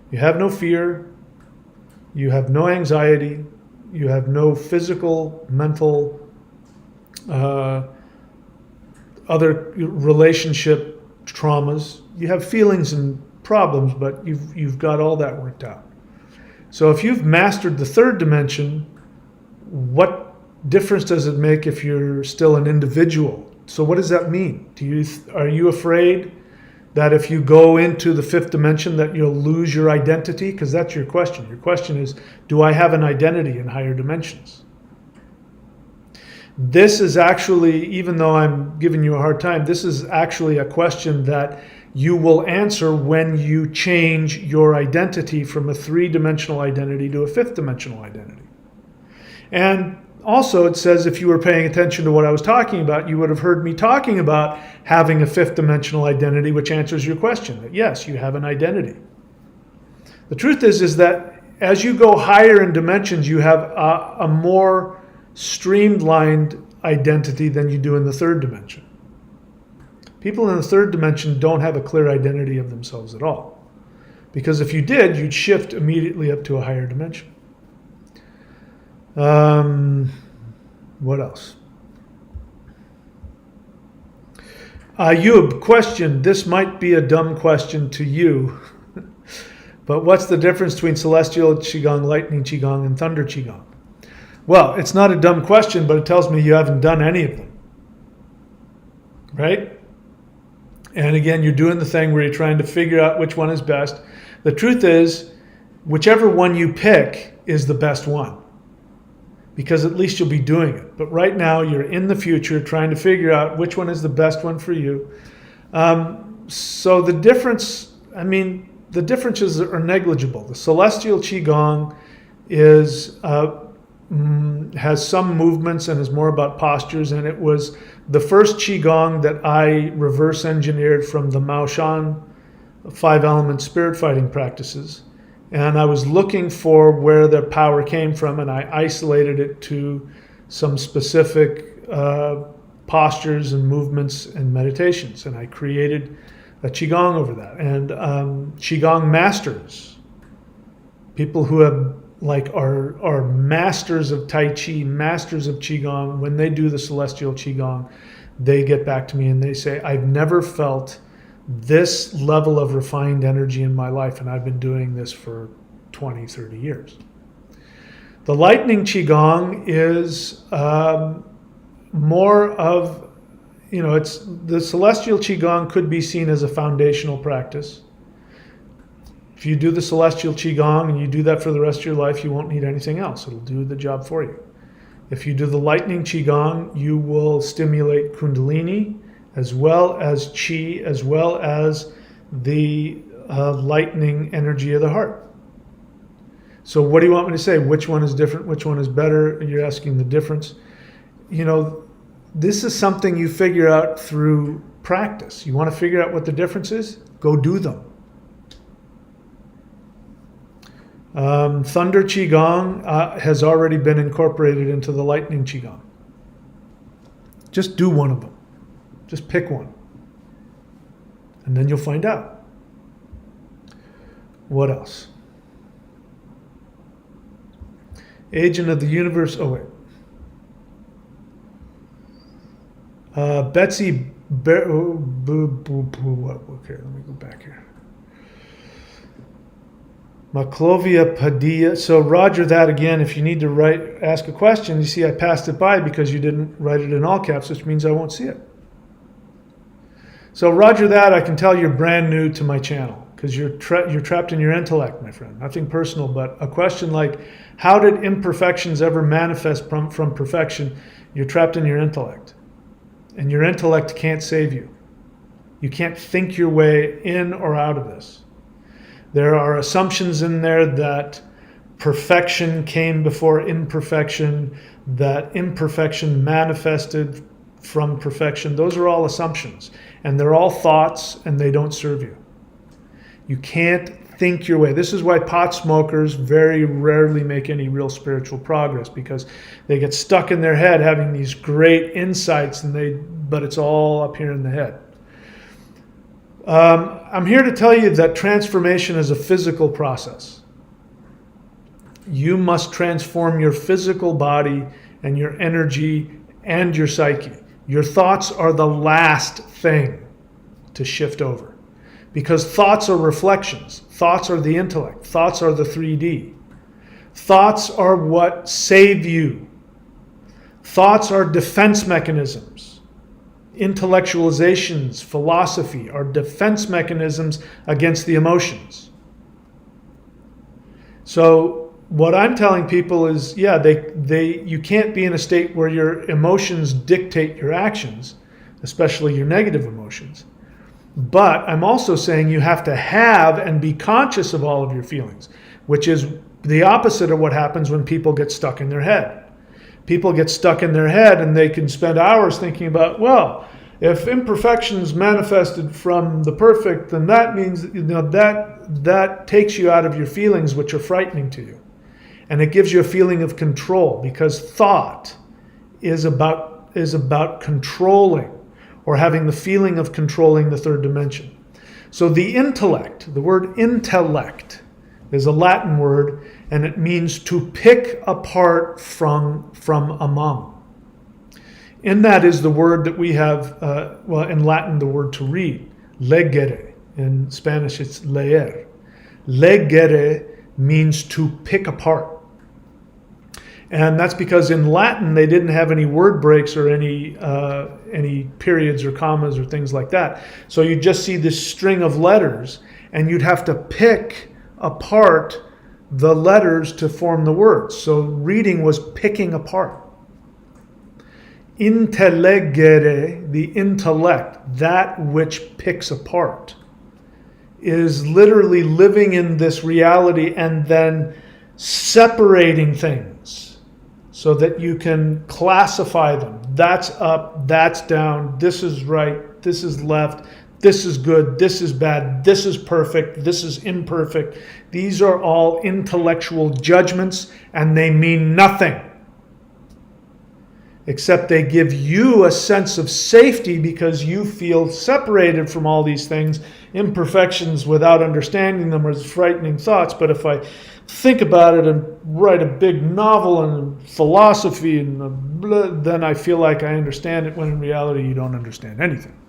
You have no fear, you have no anxiety, you have no physical, mental, other relationship traumas. You have feelings and problems, but you've got all that worked out. So if you've mastered the third dimension, what difference does it make if you're still an individual? So what does that mean? Are you afraid that if you go into the fifth dimension that you'll lose your identity? Because that's your question. Your question is, do I have an identity in higher dimensions? This is actually, even though I'm giving you a hard time, this is actually a question that you will answer when you change your identity from a three-dimensional identity to a fifth-dimensional identity. And also it says, if you were paying attention to what I was talking about, you would have heard me talking about having a fifth-dimensional identity, which answers your question, that yes, you have an identity. The truth is that as you go higher in dimensions, you have a more streamlined identity than you do in the third dimension. People in the third dimension don't have a clear identity of themselves at all. Because if you did, you'd shift immediately up to a higher dimension. What else? Ayub, question. This might be a dumb question to you, but what's the difference between celestial qigong, lightning qigong, and thunder qigong? Well, it's not a dumb question, but it tells me you haven't done any of them. Right? And again, you're doing the thing where you're trying to figure out which one is best. The truth is, whichever one you pick is the best one, because at least you'll be doing it. But right now, you're in the future trying to figure out which one is the best one for you. So the difference, the differences are negligible. The celestial qigong has some movements and is more about postures, and it was the first qigong that I reverse engineered from the Maoshan 5-element spirit fighting practices. And I was looking for where the power came from, and I isolated it to some specific postures and movements and meditations, and I created a qigong over that. And qigong masters, people who have are masters of Tai Chi, masters of Qigong, when they do the celestial Qigong, they get back to me and they say, I've never felt this level of refined energy in my life, and I've been doing this for 20, 30 years. The lightning Qigong is more of, it's the celestial Qigong could be seen as a foundational practice. If you do the celestial qigong and you do that for the rest of your life, you won't need anything else. It'll do the job for you. If you do the lightning qigong, you will stimulate kundalini as well as chi, as well as the lightning energy of the heart. So what do you want me to say? Which one is different? Which one is better? You're asking the difference. This is something you figure out through practice. You want to figure out what the difference is? Go do them. Thunder Qigong has already been incorporated into the Lightning Qigong. Just do one of them. Just pick one. And then you'll find out. What else? Agent of the Universe. Oh, wait. Betsy. Okay, let me go back here. Maclovia Padilla. So Roger that again. If you need to ask a question, you see I passed it by because you didn't write it in all caps, which means I won't see it. So Roger that, I can tell you're brand new to my channel because you're trapped in your intellect, my friend. Nothing personal, but a question like, how did imperfections ever manifest from perfection? You're trapped in your intellect. And your intellect can't save you. You can't think your way in or out of this. There are assumptions in there that perfection came before imperfection, that imperfection manifested from perfection. Those are all assumptions, and they're all thoughts, and they don't serve you. You can't think your way. This is why pot smokers very rarely make any real spiritual progress, because they get stuck in their head having these great insights, but it's all up here in the head. I'm here to tell you that transformation is a physical process. You must transform your physical body and your energy and your psyche. Your thoughts are the last thing to shift over. Because thoughts are reflections. Thoughts are the intellect. Thoughts are the 3D. Thoughts are what save you. Thoughts are defense mechanisms. Intellectualizations, philosophy are defense mechanisms against the emotions. So what I'm telling people is, yeah, you can't be in a state where your emotions dictate your actions, especially your negative emotions. But I'm also saying you have to have and be conscious of all of your feelings, which is the opposite of what happens when people get stuck in their head. People get stuck in their head and they can spend hours thinking about, well, if imperfections manifested from the perfect, then that means that takes you out of your feelings, which are frightening to you. And it gives you a feeling of control, because thought is about controlling, or having the feeling of controlling the third dimension. So the intellect, the word intellect, is a Latin word, and it means to pick apart from among. In that is the word that we have, in Latin, the word to read, legere. In Spanish, it's leer. Legere means to pick apart. And that's because in Latin, they didn't have any word breaks or any periods or commas or things like that. So you just see this string of letters, and you'd have to pick apart the letters to form the words. So reading was picking apart. Intellegere, the intellect, that which picks apart, is literally living in this reality and then separating things so that you can classify them. That's up, that's down, this is right, this is left, this is good, this is bad, this is perfect, this is imperfect. These are all intellectual judgments, and they mean nothing. Except they give you a sense of safety because you feel separated from all these things. Imperfections without understanding them are frightening thoughts. But if I think about it and write a big novel and philosophy, and then I feel like I understand it, when in reality you don't understand anything.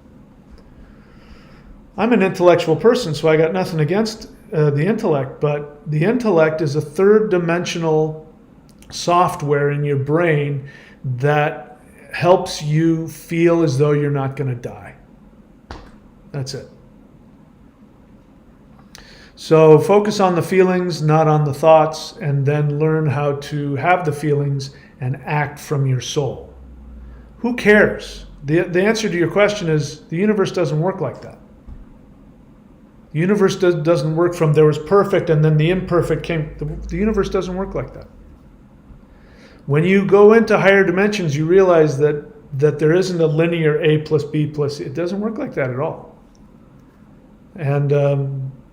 I'm an intellectual person, so I got nothing against the intellect, but the intellect is a third dimensional software in your brain that helps you feel as though you're not going to die. That's it. So focus on the feelings, not on the thoughts, and then learn how to have the feelings and act from your soul. Who cares? The answer to your question is the universe doesn't work like that. The universe doesn't work from there was perfect and then the imperfect came. The universe doesn't work like that. When you go into higher dimensions, you realize that there isn't a linear A plus B plus. It doesn't work like that at all. And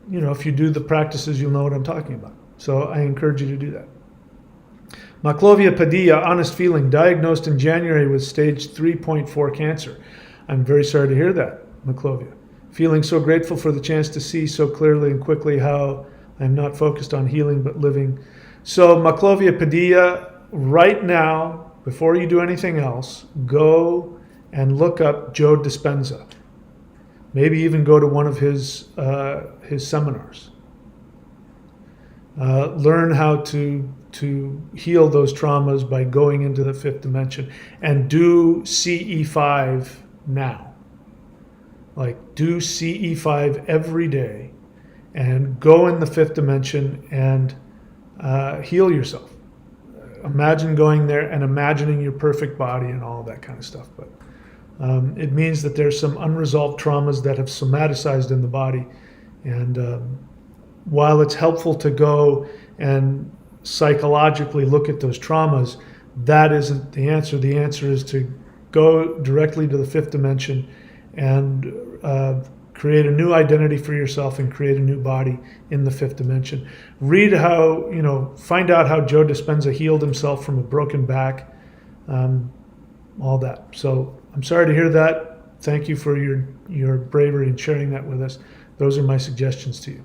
if you do the practices, you'll know what I'm talking about. So I encourage you to do that. Maclovia Padilla, honest feeling, diagnosed in January with stage 3.4 cancer. I'm very sorry to hear that, Maclovia. Feeling so grateful for the chance to see so clearly and quickly how I'm not focused on healing but living. So Maclovia Padilla, right now, before you do anything else, go and look up Joe Dispenza. Maybe even go to one of his seminars. Learn how to heal those traumas by going into the fifth dimension, and do CE5 now. Like, do CE5 every day and go in the fifth dimension and heal yourself. Imagine going there and imagining your perfect body and all of that kind of stuff. But it means that there's some unresolved traumas that have somaticized in the body. And while it's helpful to go and psychologically look at those traumas, that isn't the answer. The answer is to go directly to the fifth dimension and create a new identity for yourself and create a new body in the fifth dimension. Read how, find out how Joe Dispenza healed himself from a broken back, all that. So I'm sorry to hear that. Thank you for your bravery in sharing that with us. Those are my suggestions to you.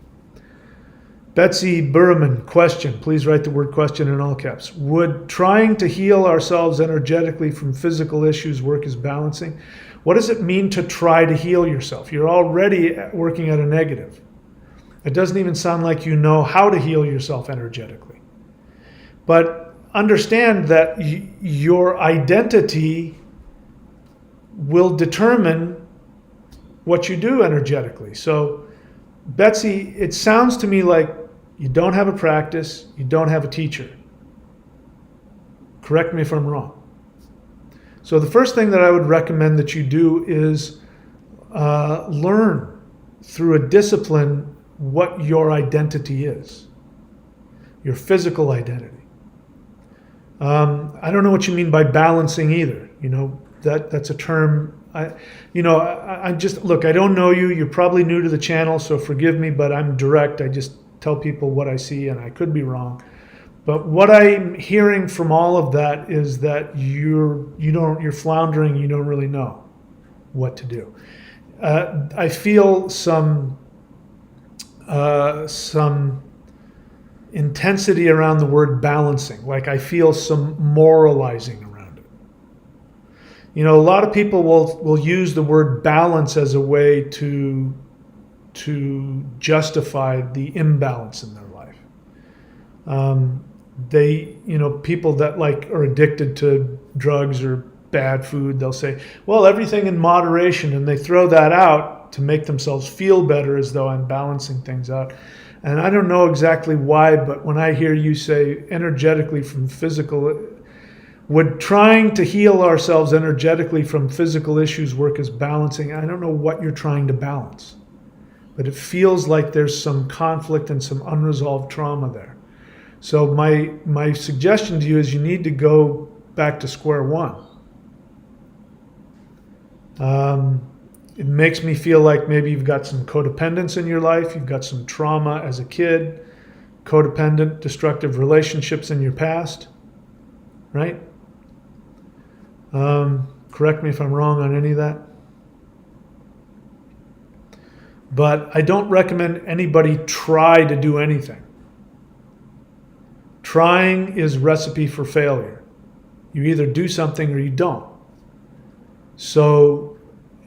Betsy Burman, question. Please write the word question in all caps. Would trying to heal ourselves energetically from physical issues work as balancing? What does it mean to try to heal yourself? You're already working at a negative. It doesn't even sound like you know how to heal yourself energetically. But understand that your identity will determine what you do energetically. So, Betsy, it sounds to me like you don't have a practice, you don't have a teacher. Correct me if I'm wrong. So the first thing that I would recommend that you do is learn through a discipline what your identity is, your physical identity. I don't know what you mean by balancing either. That's a term. I just, look, I don't know you. You're probably new to the channel, so forgive me, but I'm direct. I just tell people what I see, and I could be wrong. But what I'm hearing from all of that is that you're floundering. You don't really know what to do. I feel some intensity around the word balancing. Like I feel some moralizing around it. A lot of people will use the word balance as a way to justify the imbalance in their life. People that are addicted to drugs or bad food, they'll say, well, everything in moderation, and they throw that out to make themselves feel better as though I'm balancing things out. And I don't know exactly why, but when I hear you say energetically from physical, would trying to heal ourselves energetically from physical issues work as balancing? I don't know what you're trying to balance, but it feels like there's some conflict and some unresolved trauma there. So my suggestion to you is you need to go back to square one. It makes me feel like maybe you've got some codependence in your life. You've got some trauma as a kid, codependent, destructive relationships in your past, right? Correct me if I'm wrong on any of that. But I don't recommend anybody try to do anything. Trying is recipe for failure. You either do something or you don't. So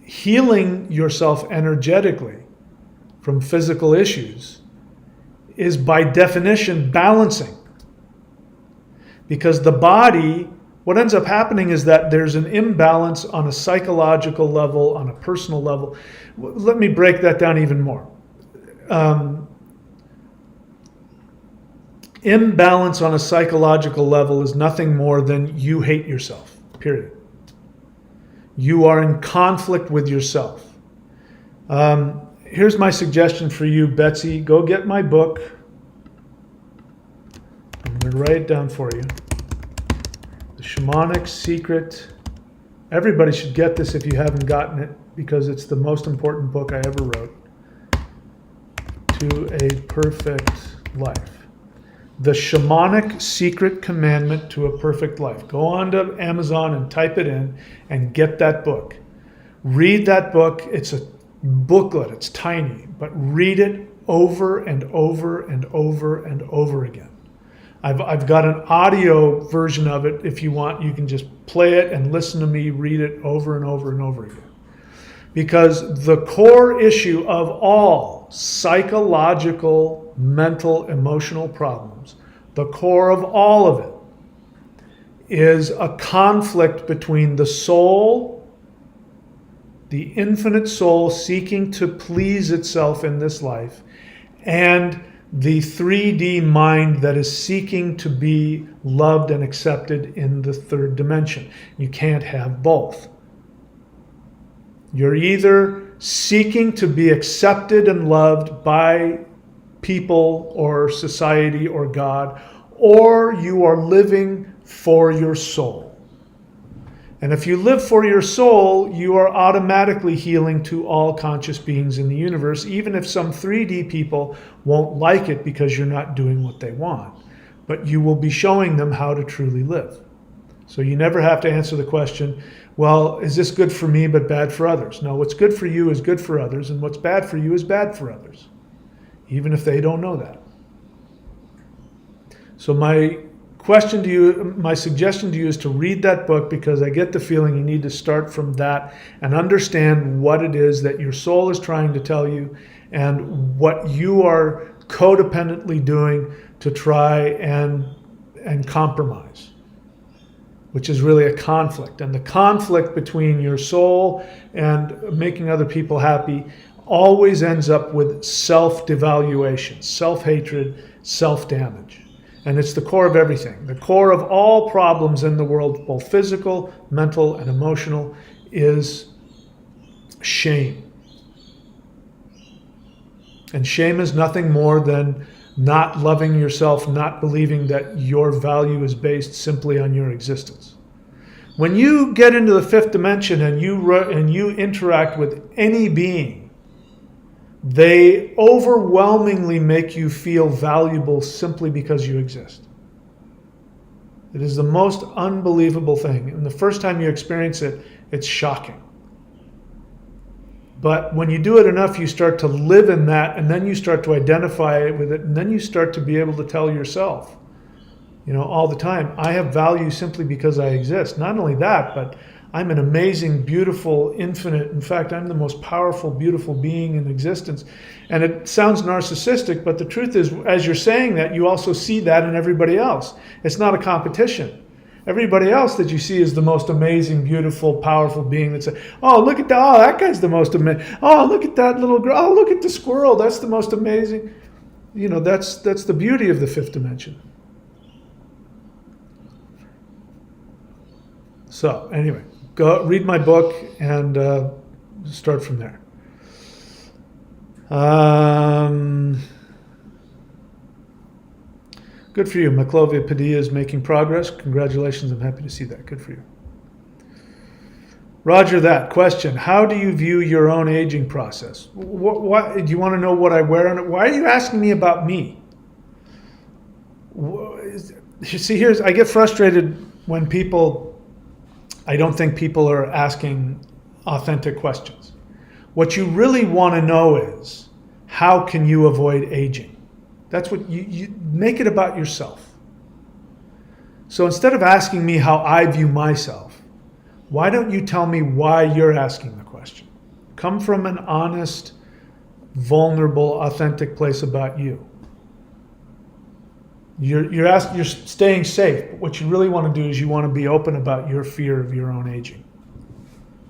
healing yourself energetically from physical issues is by definition balancing. Because the body, what ends up happening is that there's an imbalance on a psychological level, on a personal level. Let me break that down even more. Imbalance on a psychological level is nothing more than you hate yourself, period. You are in conflict with yourself. Here's my suggestion for you, Betsy. Go get my book. I'm going to write it down for you. The Shamanic Secret. Everybody should get this if you haven't gotten it, because it's the most important book I ever wrote. To a Perfect Life. The Shamanic Secret Commandment to a Perfect Life. Go on to Amazon and type it in and get that book. Read that book. It's a booklet. It's tiny, but read it over and over and over and over again. I've got an audio version of it. If you want, you can just play it and listen to me read it over and over and over again. Because the core issue of all psychological, mental, emotional problems, the core of all of it is a conflict between the soul, the infinite soul seeking to please itself in this life, and the 3D mind that is seeking to be loved and accepted in the third dimension. You can't have both. You're either seeking to be accepted and loved by people or society or God, or you are living for your soul. And if you live for your soul, you are automatically healing to all conscious beings in the universe, even if some 3D people won't like it because you're not doing what they want. But you will be showing them how to truly live. So you never have to answer the question, well, is this good for me but bad for others? No, what's good for you is good for others, and what's bad for you is bad for others, even if they don't know that. So my question to you, my suggestion to you is to read that book, because I get the feeling you need to start from that and understand what it is that your soul is trying to tell you and what you are codependently doing to try and compromise, which is really a conflict. And the conflict between your soul and making other people happy always ends up with self-devaluation, self-hatred, self-damage. And it's the core of everything. The core of all problems in the world, both physical, mental, and emotional, is shame. And shame is nothing more than not loving yourself, not believing that your value is based simply on your existence. When you get into the fifth dimension and you interact with any being, they overwhelmingly make you feel valuable simply because you exist. It is the most unbelievable thing. And the first time you experience it, it's shocking. But when you do it enough, you start to live in that, and then you start to identify with it, and then you start to be able to tell yourself, all the time, I have value simply because I exist. Not only that, but I'm an amazing, beautiful, infinite. In fact, I'm the most powerful, beautiful being in existence. And it sounds narcissistic, but the truth is, as you're saying that, you also see that in everybody else. It's not a competition. Everybody else that you see is the most amazing, beautiful, powerful being that says, oh, look at that. Oh, that guy's the most amazing. Oh, look at that little girl. Oh, look at the squirrel. That's the most amazing. That's the beauty of the fifth dimension. So anyway, go read my book and start from there. Good for you. Maclovia Padilla is making progress. Congratulations. I'm happy to see that. Good for you. Roger that. Question. How do you view your own aging process? What do you want to know what I wear on it? Why are you asking me about me? See, I get frustrated when I don't think people are asking authentic questions. What you really want to know is, how can you avoid aging? That's what you make it about yourself. So instead of asking me how I view myself, why don't you tell me why you're asking the question? Come from an honest, vulnerable, authentic place about you. You're staying safe, but what you really want to do is you want to be open about your fear of your own aging,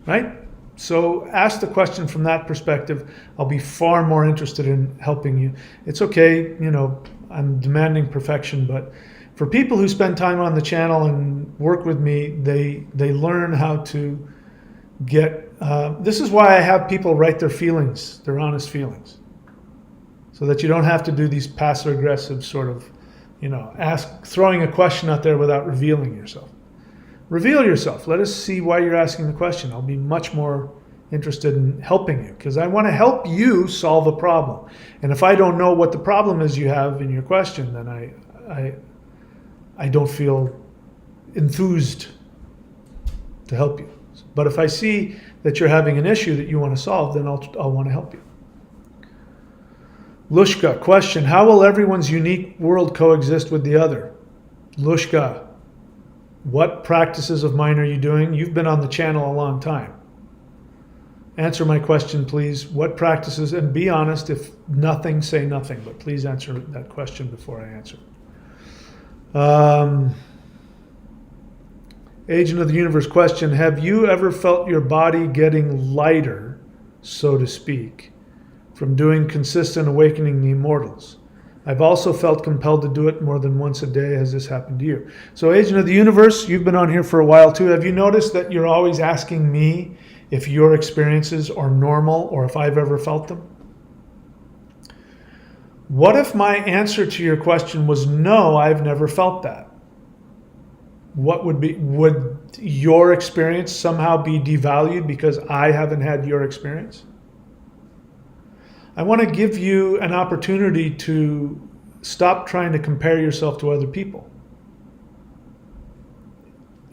right? So ask the question from that perspective. I'll be far more interested in helping you. It's okay, I'm demanding perfection, but for people who spend time on the channel and work with me, they learn how to get, this is why I have people write their feelings, their honest feelings, so that you don't have to do these passive aggressive sort of, throwing a question out there without revealing yourself. Reveal yourself. Let us see why you're asking the question. I'll be much more interested in helping you, because I want to help you solve a problem. And if I don't know what the problem is you have in your question, then I don't feel enthused to help you. But if I see that you're having an issue that you want to solve, then I'll want to help you. Lushka, question, how will everyone's unique world coexist with the other? Lushka, what practices of mine are you doing? You've been on the channel a long time. Answer my question, please. What practices, and be honest, if nothing, say nothing, but please answer that question before I answer. Agent of the Universe question, have you ever felt your body getting lighter, so to speak, from doing consistent awakening the immortals? I've also felt compelled to do it more than once a day. Has this happened to you? So Agent of the Universe, you've been on here for a while too. Have you noticed that you're always asking me if your experiences are normal or if I've ever felt them? What if my answer to your question was no, I've never felt that? Would your experience somehow be devalued because I haven't had your experience? I want to give you an opportunity to stop trying to compare yourself to other people.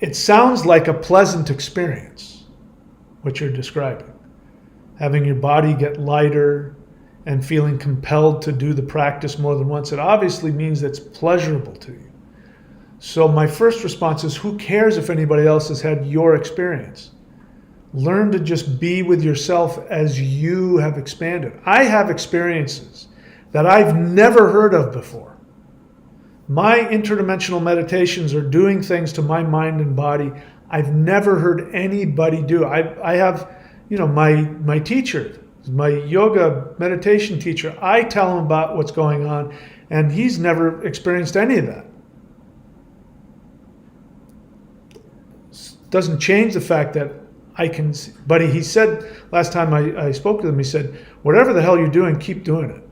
It sounds like a pleasant experience, what you're describing. Having your body get lighter and feeling compelled to do the practice more than once. It obviously means it's pleasurable to you. So my first response is, who cares if anybody else has had your experience? Learn to just be with yourself as you have expanded. I have experiences that I've never heard of before. My interdimensional meditations are doing things to my mind and body I've never heard anybody do. I have, my teacher, my yoga meditation teacher, I tell him about what's going on, and he's never experienced any of that. Doesn't change the fact that I can, but he said, last time I spoke to him, he said, whatever the hell you're doing, keep doing it.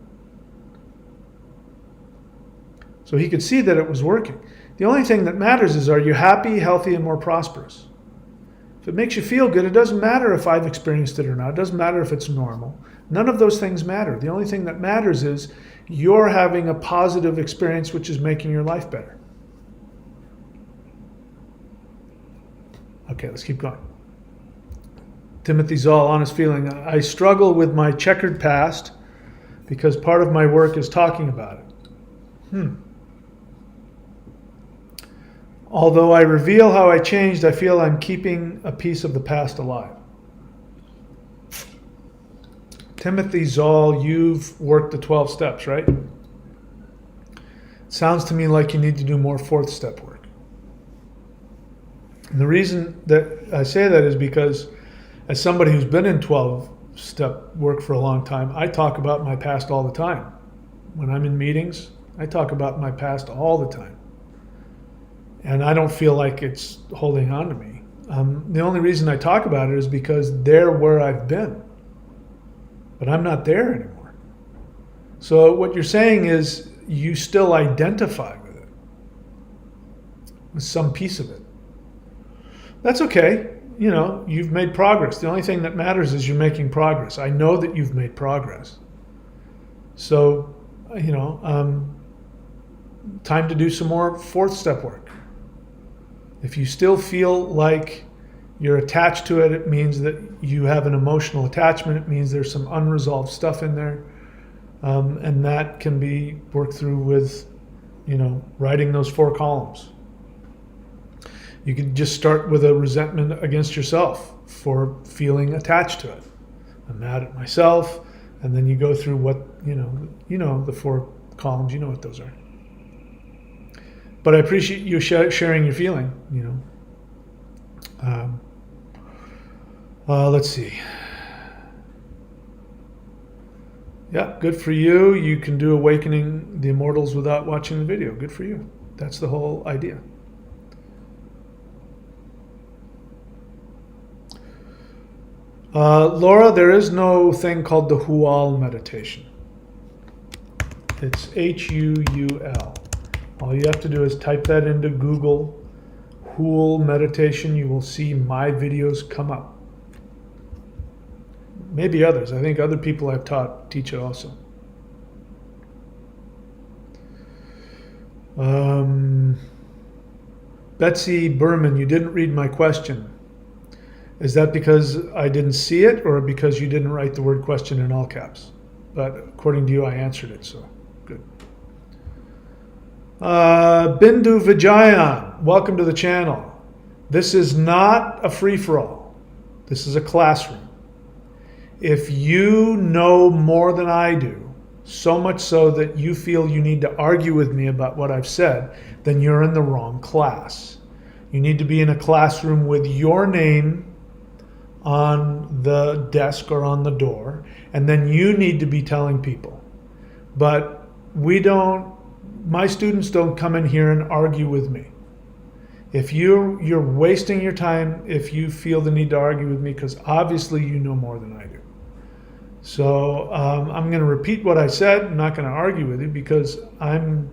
So he could see that it was working. The only thing that matters is, are you happy, healthy, and more prosperous? If it makes you feel good, it doesn't matter if I've experienced it or not. It doesn't matter if it's normal. None of those things matter. The only thing that matters is you're having a positive experience which is making your life better. Okay, let's keep going. Timothy Zoll, honest feeling. I struggle with my checkered past because part of my work is talking about it. Although I reveal how I changed, I feel I'm keeping a piece of the past alive. Timothy Zoll, you've worked the 12 steps, right? Sounds to me like you need to do more 4th step work. And the reason that I say that is because as somebody who's been in 12-step work for a long time, I talk about my past all the time. When I'm in meetings, I talk about my past all the time. And I don't feel like it's holding on to me. The only reason I talk about it is because they're where I've been. But I'm not there anymore. So what you're saying is you still identify with it, with some piece of it. That's okay. You've made progress. The only thing that matters is you're making progress. I know that you've made progress. So, time to do some more 4th step work. If you still feel like you're attached to it, it means that you have an emotional attachment. It means there's some unresolved stuff in there. And that can be worked through with, writing those 4 columns. You could just start with a resentment against yourself for feeling attached to it. I'm mad at myself. And then you go through what, the 4 columns, you know what those are. But I appreciate you sharing your feeling, let's see. Yeah, good for you. You can do Awakening the Immortals without watching the video. Good for you. That's the whole idea. Laura, there is no thing called the Hual meditation. It's H-U-U-L. All you have to do is type that into Google, Hual meditation. You will see my videos come up. Maybe others. I think other people I've taught teach it also. Betsy Berman, you didn't read my question. Is that because I didn't see it or because you didn't write the word question in all caps? But according to you, I answered it, so good. Bindu Vijayan, welcome to the channel. This is not a free-for-all. This is a classroom. If you know more than I do, so much so that you feel you need to argue with me about what I've said, then you're in the wrong class. You need to be in a classroom with your name on the desk or on the door, and then you need to be telling people. But my students don't come in here and argue with me. If you're wasting your time if you feel the need to argue with me, because obviously you know more than I do. So I'm going to repeat what I said. I'm not going to argue with you because I'm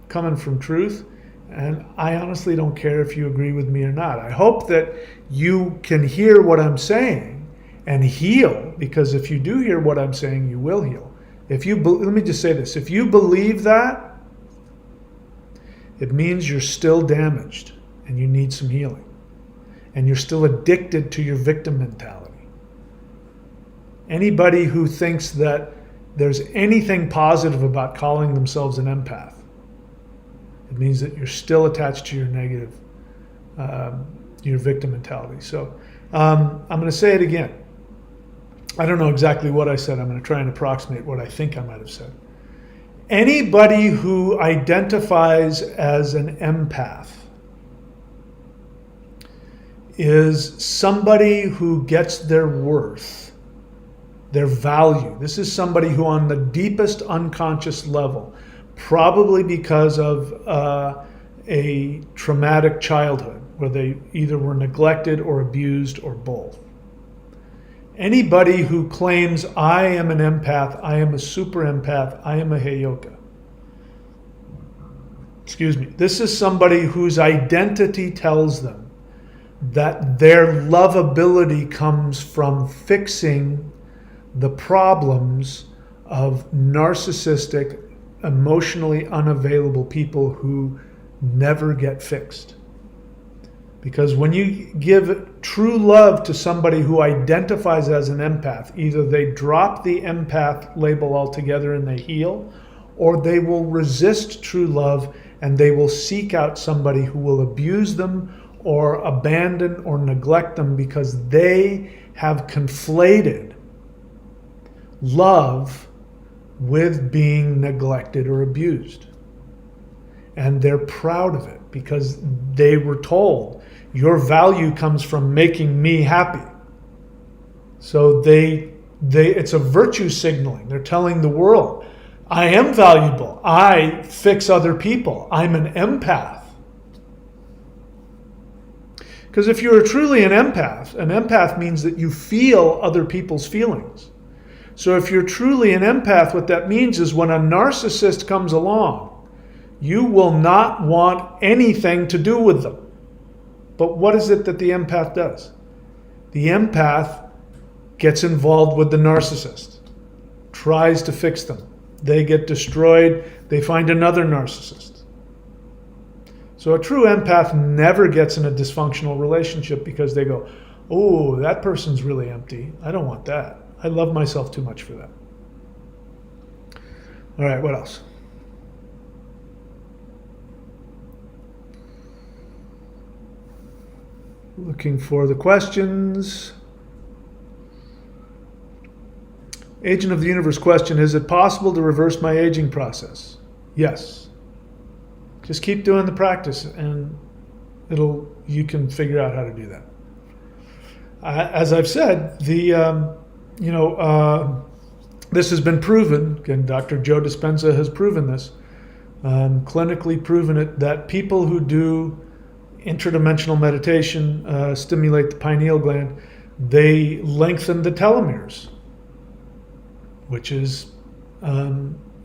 coming from truth, and I honestly don't care if you agree with me or not. I hope that you can hear what I'm saying and heal, because if you do hear what I'm saying, you will heal. Let me just say this. If you believe that, it means you're still damaged and you need some healing. And you're still addicted to your victim mentality. Anybody who thinks that there's anything positive about calling themselves an empath It means that you're still attached to your negative, your victim mentality. So I'm going to say it again. I don't know exactly what I said. I'm going to try and approximate what I think I might have said. Anybody who identifies as an empath is somebody who gets their worth, their value. This is somebody who on the deepest unconscious level, probably because of a traumatic childhood where they either were neglected or abused or both. Anybody who claims, I am an empath, I am a super empath, I am a heyoka. Excuse me. This is somebody whose identity tells them that their lovability comes from fixing the problems of narcissistic, emotionally unavailable people who never get fixed. Because when you give true love to somebody who identifies as an empath, either they drop the empath label altogether and they heal, or they will resist true love and they will seek out somebody who will abuse them or abandon or neglect them because they have conflated love with being neglected or abused. And they're proud of it because they were told, your value comes from making me happy. So it's a virtue signaling. They're telling the world, I am valuable. I fix other people. I'm an empath. Because if you're truly an empath means that you feel other people's feelings. So if you're truly an empath, what that means is when a narcissist comes along, you will not want anything to do with them. But what is it that the empath does? The empath gets involved with the narcissist, tries to fix them. They get destroyed. They find another narcissist. So a true empath never gets in a dysfunctional relationship because they go, oh, that person's really empty. I don't want that. I love myself too much for that. All right, what else? Looking for the questions. Agent of the Universe question, is it possible to reverse my aging process? Yes. Just keep doing the practice and you can figure out how to do that. As I've said, this has been proven, again, Dr. Joe Dispenza has proven this, clinically proven it, that people who do interdimensional meditation stimulate the pineal gland, they lengthen the telomeres, which is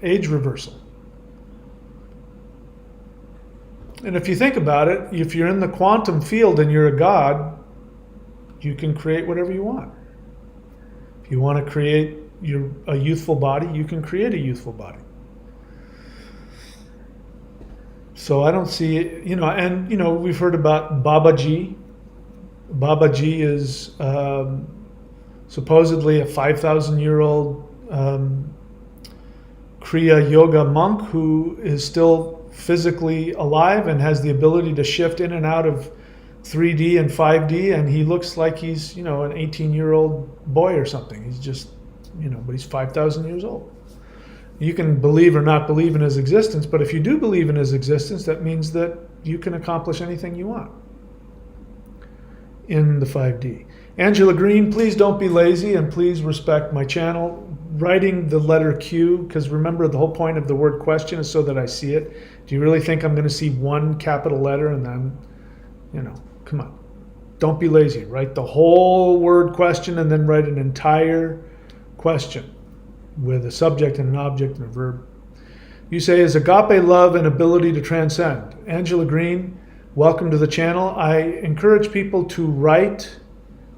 age reversal. And if you think about it, if you're in the quantum field and you're a god, you can create whatever you want. If you want to create a youthful body, you can create a youthful body. So I don't see, we've heard about Babaji. Babaji is supposedly a 5,000-year-old Kriya Yoga monk who is still physically alive and has the ability to shift in and out of 3D and 5D, and he looks like he's, an 18-year-old boy or something. He's just, but he's 5,000 years old. You can believe or not believe in his existence, but if you do believe in his existence, that means that you can accomplish anything you want in the 5D. Angela Green, please don't be lazy and please respect my channel. Writing the letter Q, because remember the whole point of the word question is so that I see it. Do you really think I'm going to see one capital letter and then, come on. Don't be lazy. Write the whole word question and then write an entire question with a subject and an object and a verb. You say, is agape love an ability to transcend? Angela Green, welcome to the channel. I encourage people to write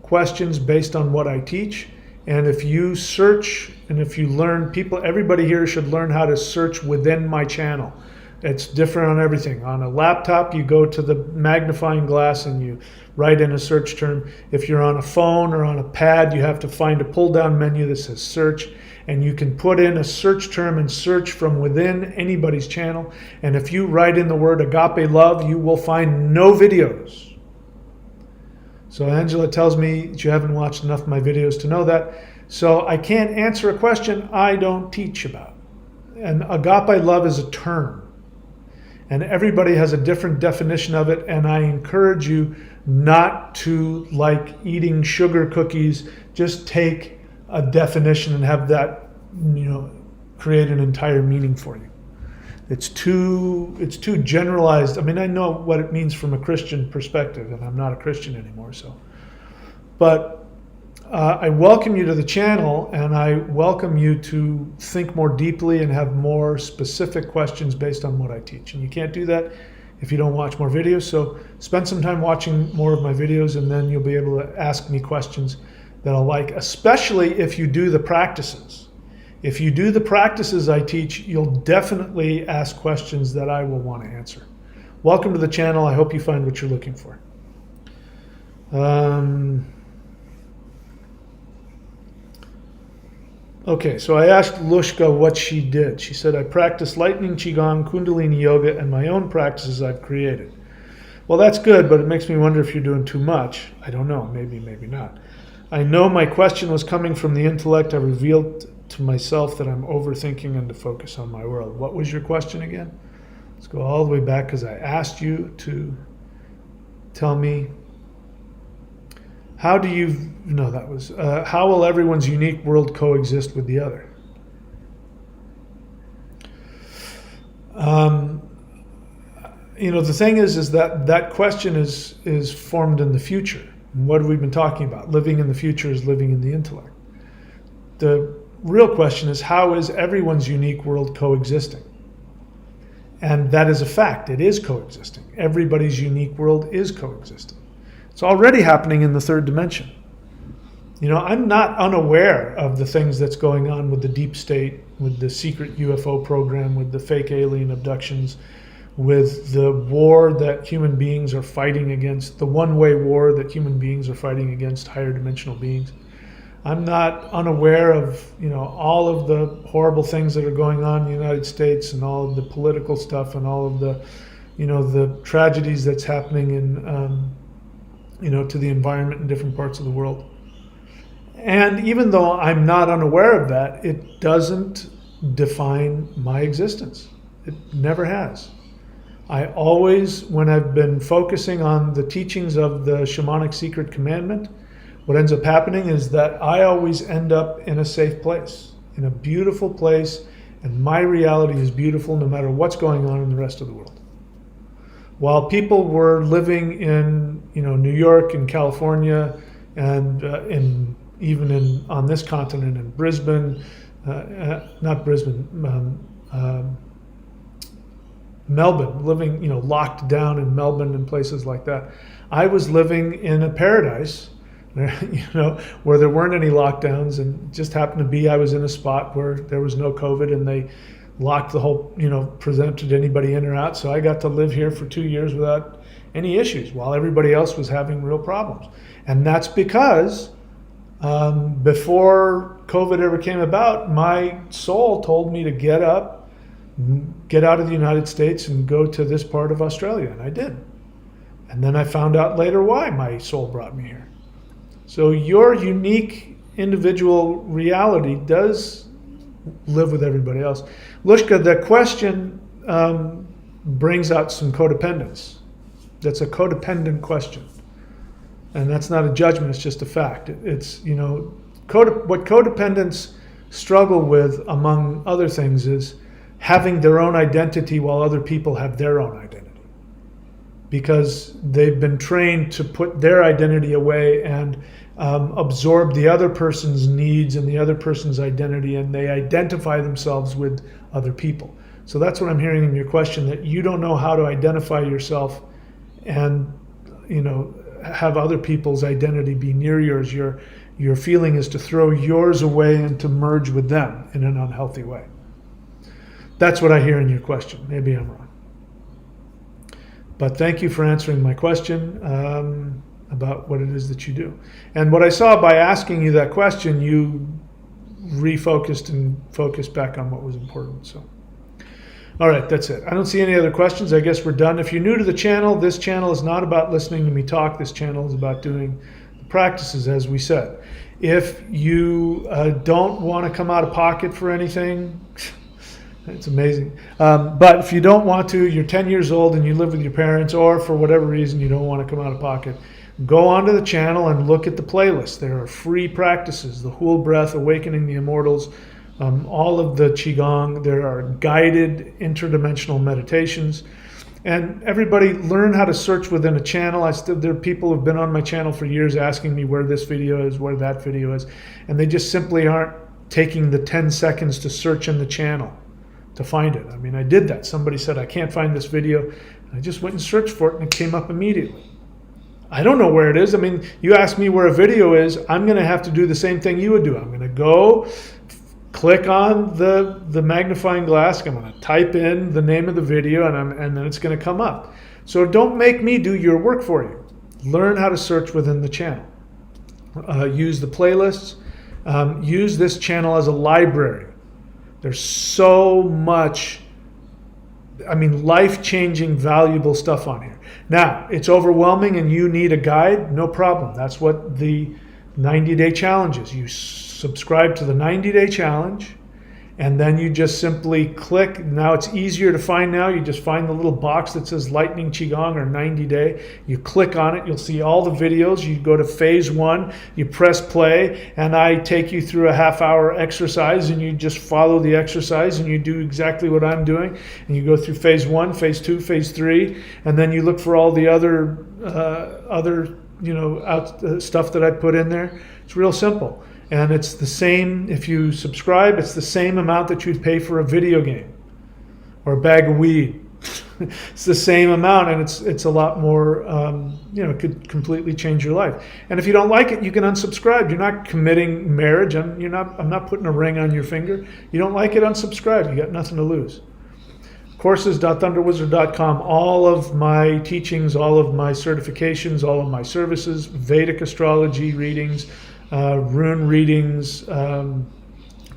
questions based on what I teach. And if you search and if you learn, everybody here should learn how to search within my channel. It's different on everything. On a laptop, you go to the magnifying glass and you write in a search term. If you're on a phone or on a pad, you have to find a pull-down menu that says search. and you can put in a search term and search from within anybody's channel. And if you write in the word agape love, you will find no videos. So Angela tells me that you haven't watched enough of my videos to know that. So I can't answer a question I don't teach about. And agape love is a term. And everybody has a different definition of it, and I encourage you not to, like eating sugar cookies, just take a definition and have that, create an entire meaning for you. It's too generalized. I mean, I know what it means from a Christian perspective, and I'm not a Christian anymore, so. But I welcome you to the channel, and I welcome you to think more deeply and have more specific questions based on what I teach. And you can't do that if you don't watch more videos. So spend some time watching more of my videos, and then you'll be able to ask me questions that I'll like, especially if you do the practices. If you do the practices I teach, you'll definitely ask questions that I will want to answer. Welcome to the channel. I hope you find what you're looking for. Okay, so I asked Lushka what she did. She said, I practice lightning, qigong, kundalini yoga, and my own practices I've created. Well, that's good, but it makes me wonder if you're doing too much. I don't know, maybe not. I know my question was coming from the intellect. I revealed to myself that I'm overthinking and to focus on my world. What was your question again? Let's go all the way back, because I asked you to tell me, how will everyone's unique world coexist with the other? The thing is that question is formed in the future. And what have we been talking about? Living in the future is living in the intellect. The real question is, how is everyone's unique world coexisting? And that is a fact. It is coexisting. Everybody's unique world is coexisting. It's already happening in the third dimension. I'm not unaware of the things that's going on with the deep state, with the secret UFO program, with the fake alien abductions, with the war that human beings are fighting against, the one-way war that human beings are fighting against higher dimensional beings. I'm not unaware of, all of the horrible things that are going on in the United States, and all of the political stuff, and all of the, the tragedies that's happening in, to the environment in different parts of the world. And even though I'm not unaware of that, it doesn't define my existence. It never has. I always, when I've been focusing on the teachings of the shamanic secret commandment, what ends up happening is that I always end up in a safe place, in a beautiful place, and my reality is beautiful no matter what's going on in the rest of the world. While people were living in, New York and California, and on this continent in Brisbane, not Brisbane, Melbourne, living, locked down in Melbourne and places like that. I was living in a paradise, where there weren't any lockdowns, and just happened to be I was in a spot where there was no COVID, and they locked the whole, presented anybody in or out. So I got to live here for 2 years without any issues, while everybody else was having real problems. And that's because before COVID ever came about, my soul told me to get up, get out of the United States, and go to this part of Australia, and I did. And then I found out later why my soul brought me here. So your unique individual reality does live with everybody else. Lushka, the question brings out some codependence. That's a codependent question. And that's not a judgment, it's just a fact. It's, what codependents struggle with, among other things, is having their own identity while other people have their own identity. Because they've been trained to put their identity away and absorb the other person's needs and the other person's identity, and they identify themselves with other people. So that's what I'm hearing in your question, that you don't know how to identify yourself and, have other people's identity be near yours. Your feeling is to throw yours away and to merge with them in an unhealthy way. That's what I hear in your question. Maybe I'm wrong. But thank you for answering my question about what it is that you do. And what I saw by asking you that question, you refocused and focused back on what was important. So, all right, that's it. I don't see any other questions. I guess we're done. If you're new to the channel, this channel is not about listening to me talk. This channel is about doing the practices, as we said. If you don't want to come out of pocket for anything, it's amazing. But if you don't want to, you're 10 years old and you live with your parents, or for whatever reason you don't want to come out of pocket, go onto the channel and look at the playlist. There are free practices, the Hool Breath, Awakening the Immortals, all of the Qigong. There are guided interdimensional meditations. And everybody learn how to search within a channel. There are people who have been on my channel for years asking me where this video is, where that video is, and they just simply aren't taking the 10 seconds to search in the channel to find it. I mean, I did that. Somebody said, I can't find this video. I just went and searched for it and it came up immediately. I don't know where it is. I mean, you ask me where a video is, I'm going to have to do the same thing you would do. I'm going to go click on the magnifying glass. I'm going to type in the name of the video and then it's going to come up. So don't make me do your work for you. Learn how to search within the channel. Use the playlists. Use this channel as a library. There's so much, I mean, life-changing, valuable stuff on here. Now, it's overwhelming and you need a guide, no problem. That's what the 90-day challenge is. You subscribe to the 90-day challenge, and then you just simply click. Now it's easier to find now. You just find the little box that says Lightning Qigong or 90-day. You click on it. You'll see all the videos. You go to phase 1. You press play, and I take you through a half-hour exercise, and you just follow the exercise, and you do exactly what I'm doing. And you go through phase 1, phase 2, phase 3, and then you look for all the other stuff that I put in there. It's real simple. And it's the same, if you subscribe, it's the same amount that you'd pay for a video game or a bag of weed. It's the same amount, and it's a lot more, it could completely change your life. And if you don't like it, you can unsubscribe. You're not committing marriage. I'm not putting a ring on your finger. You don't like it, unsubscribe. You got nothing to lose. Courses.thunderwizard.com, all of my teachings, all of my certifications, all of my services, Vedic astrology readings, rune readings,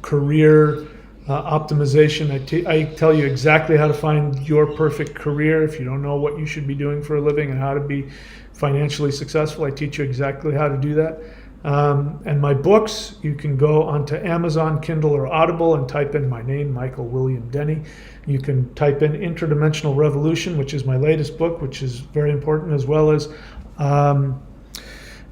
career optimization. I tell you exactly how to find your perfect career. If you don't know what you should be doing for a living and how to be financially successful, I teach you exactly how to do that. And my books, you can go onto Amazon, Kindle, or Audible and type in my name, Michael William Denny. You can type in Interdimensional Revolution, which is my latest book, which is very important, as well as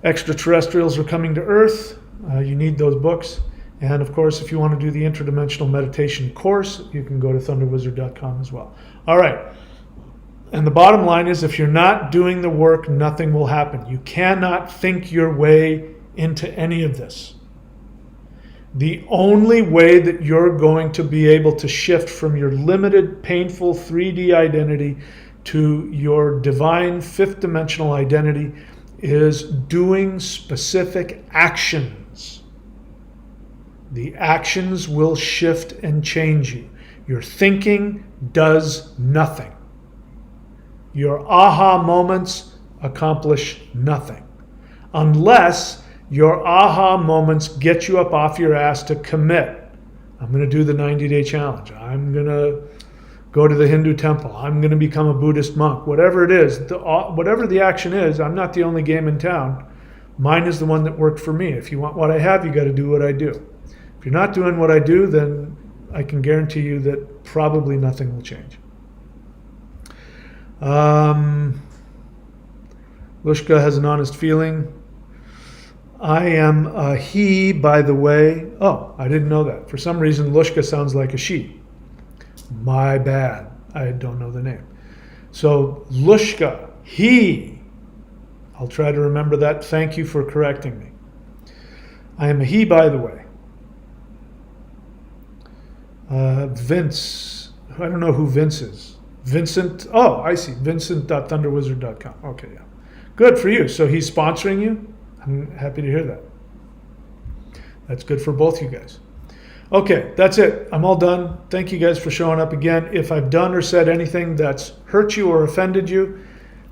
Extraterrestrials Are Coming to Earth. You need those books. And of course, if you want to do the Interdimensional Meditation course, you can go to thunderwizard.com as well. All right. And the bottom line is, if you're not doing the work, nothing will happen. You cannot think your way into any of this. The only way that you're going to be able to shift from your limited, painful 3D identity to your divine fifth dimensional identity is doing specific actions. The actions will shift and change you. Your thinking does nothing. Your aha moments accomplish nothing. Unless your aha moments get you up off your ass to commit. I'm going to do the 90-day challenge. I'm going to go to the Hindu temple. I'm going to become a Buddhist monk. Whatever it is, whatever the action is, I'm not the only game in town. Mine is the one that worked for me. If you want what I have, you got to do what I do. If you're not doing what I do, then I can guarantee you that probably nothing will change. Lushka has an honest feeling. I am a he, by the way. Oh, I didn't know that. For some reason, Lushka sounds like a she. My bad. I don't know the name. So, Lushka, he. I'll try to remember that. Thank you for correcting me. I am a he, by the way. Vince. I don't know who Vince is. Vincent. Oh, I see. Vincent.thunderwizard.com. Okay, yeah. Good for you. So he's sponsoring you? I'm happy to hear that. That's good for both you guys. Okay, that's it. I'm all done. Thank you guys for showing up again. If I've done or said anything that's hurt you or offended you,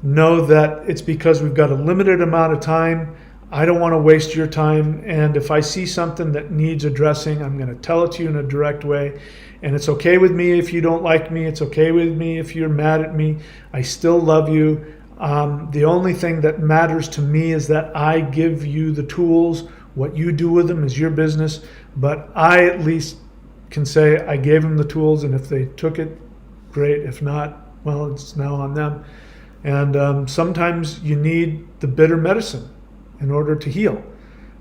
know that it's because we've got a limited amount of time. I don't want to waste your time. And if I see something that needs addressing, I'm going to tell it to you in a direct way. And it's okay with me if you don't like me. It's okay with me if you're mad at me. I still love you. The only thing that matters to me is that I give you the tools. What you do with them is your business. But I at least can say I gave them the tools, and if they took it, great. If not, well, it's now on them. And sometimes you need the bitter medicine in order to heal.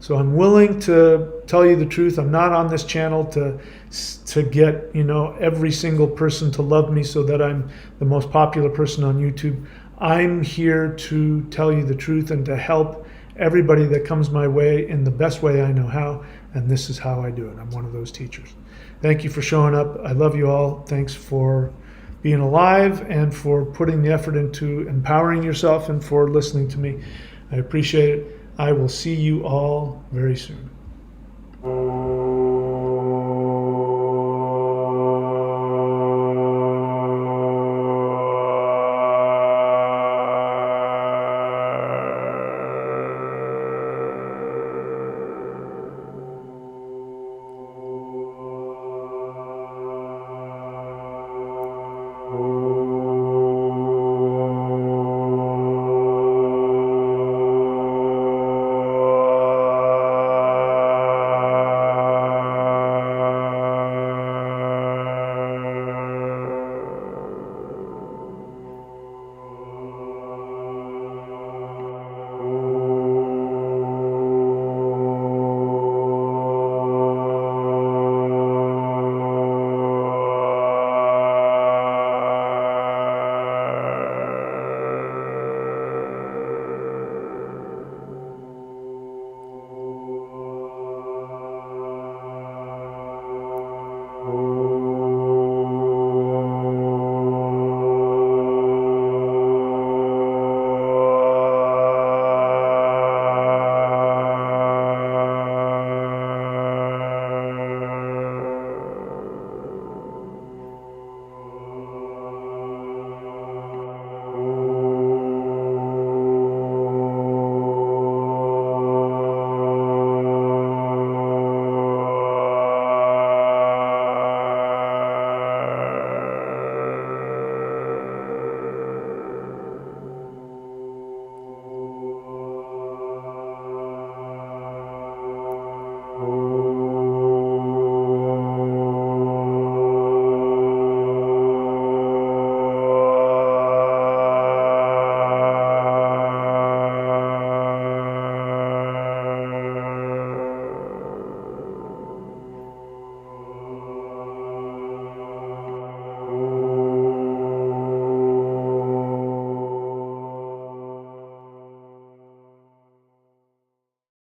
So I'm willing to tell you the truth. I'm not on this channel to get, every single person to love me so that I'm the most popular person on YouTube. I'm here to tell you the truth and to help everybody that comes my way in the best way I know how. And this is how I do it. I'm one of those teachers. Thank you for showing up. I love you all. Thanks for being alive and for putting the effort into empowering yourself and for listening to me. I appreciate it. I will see you all very soon.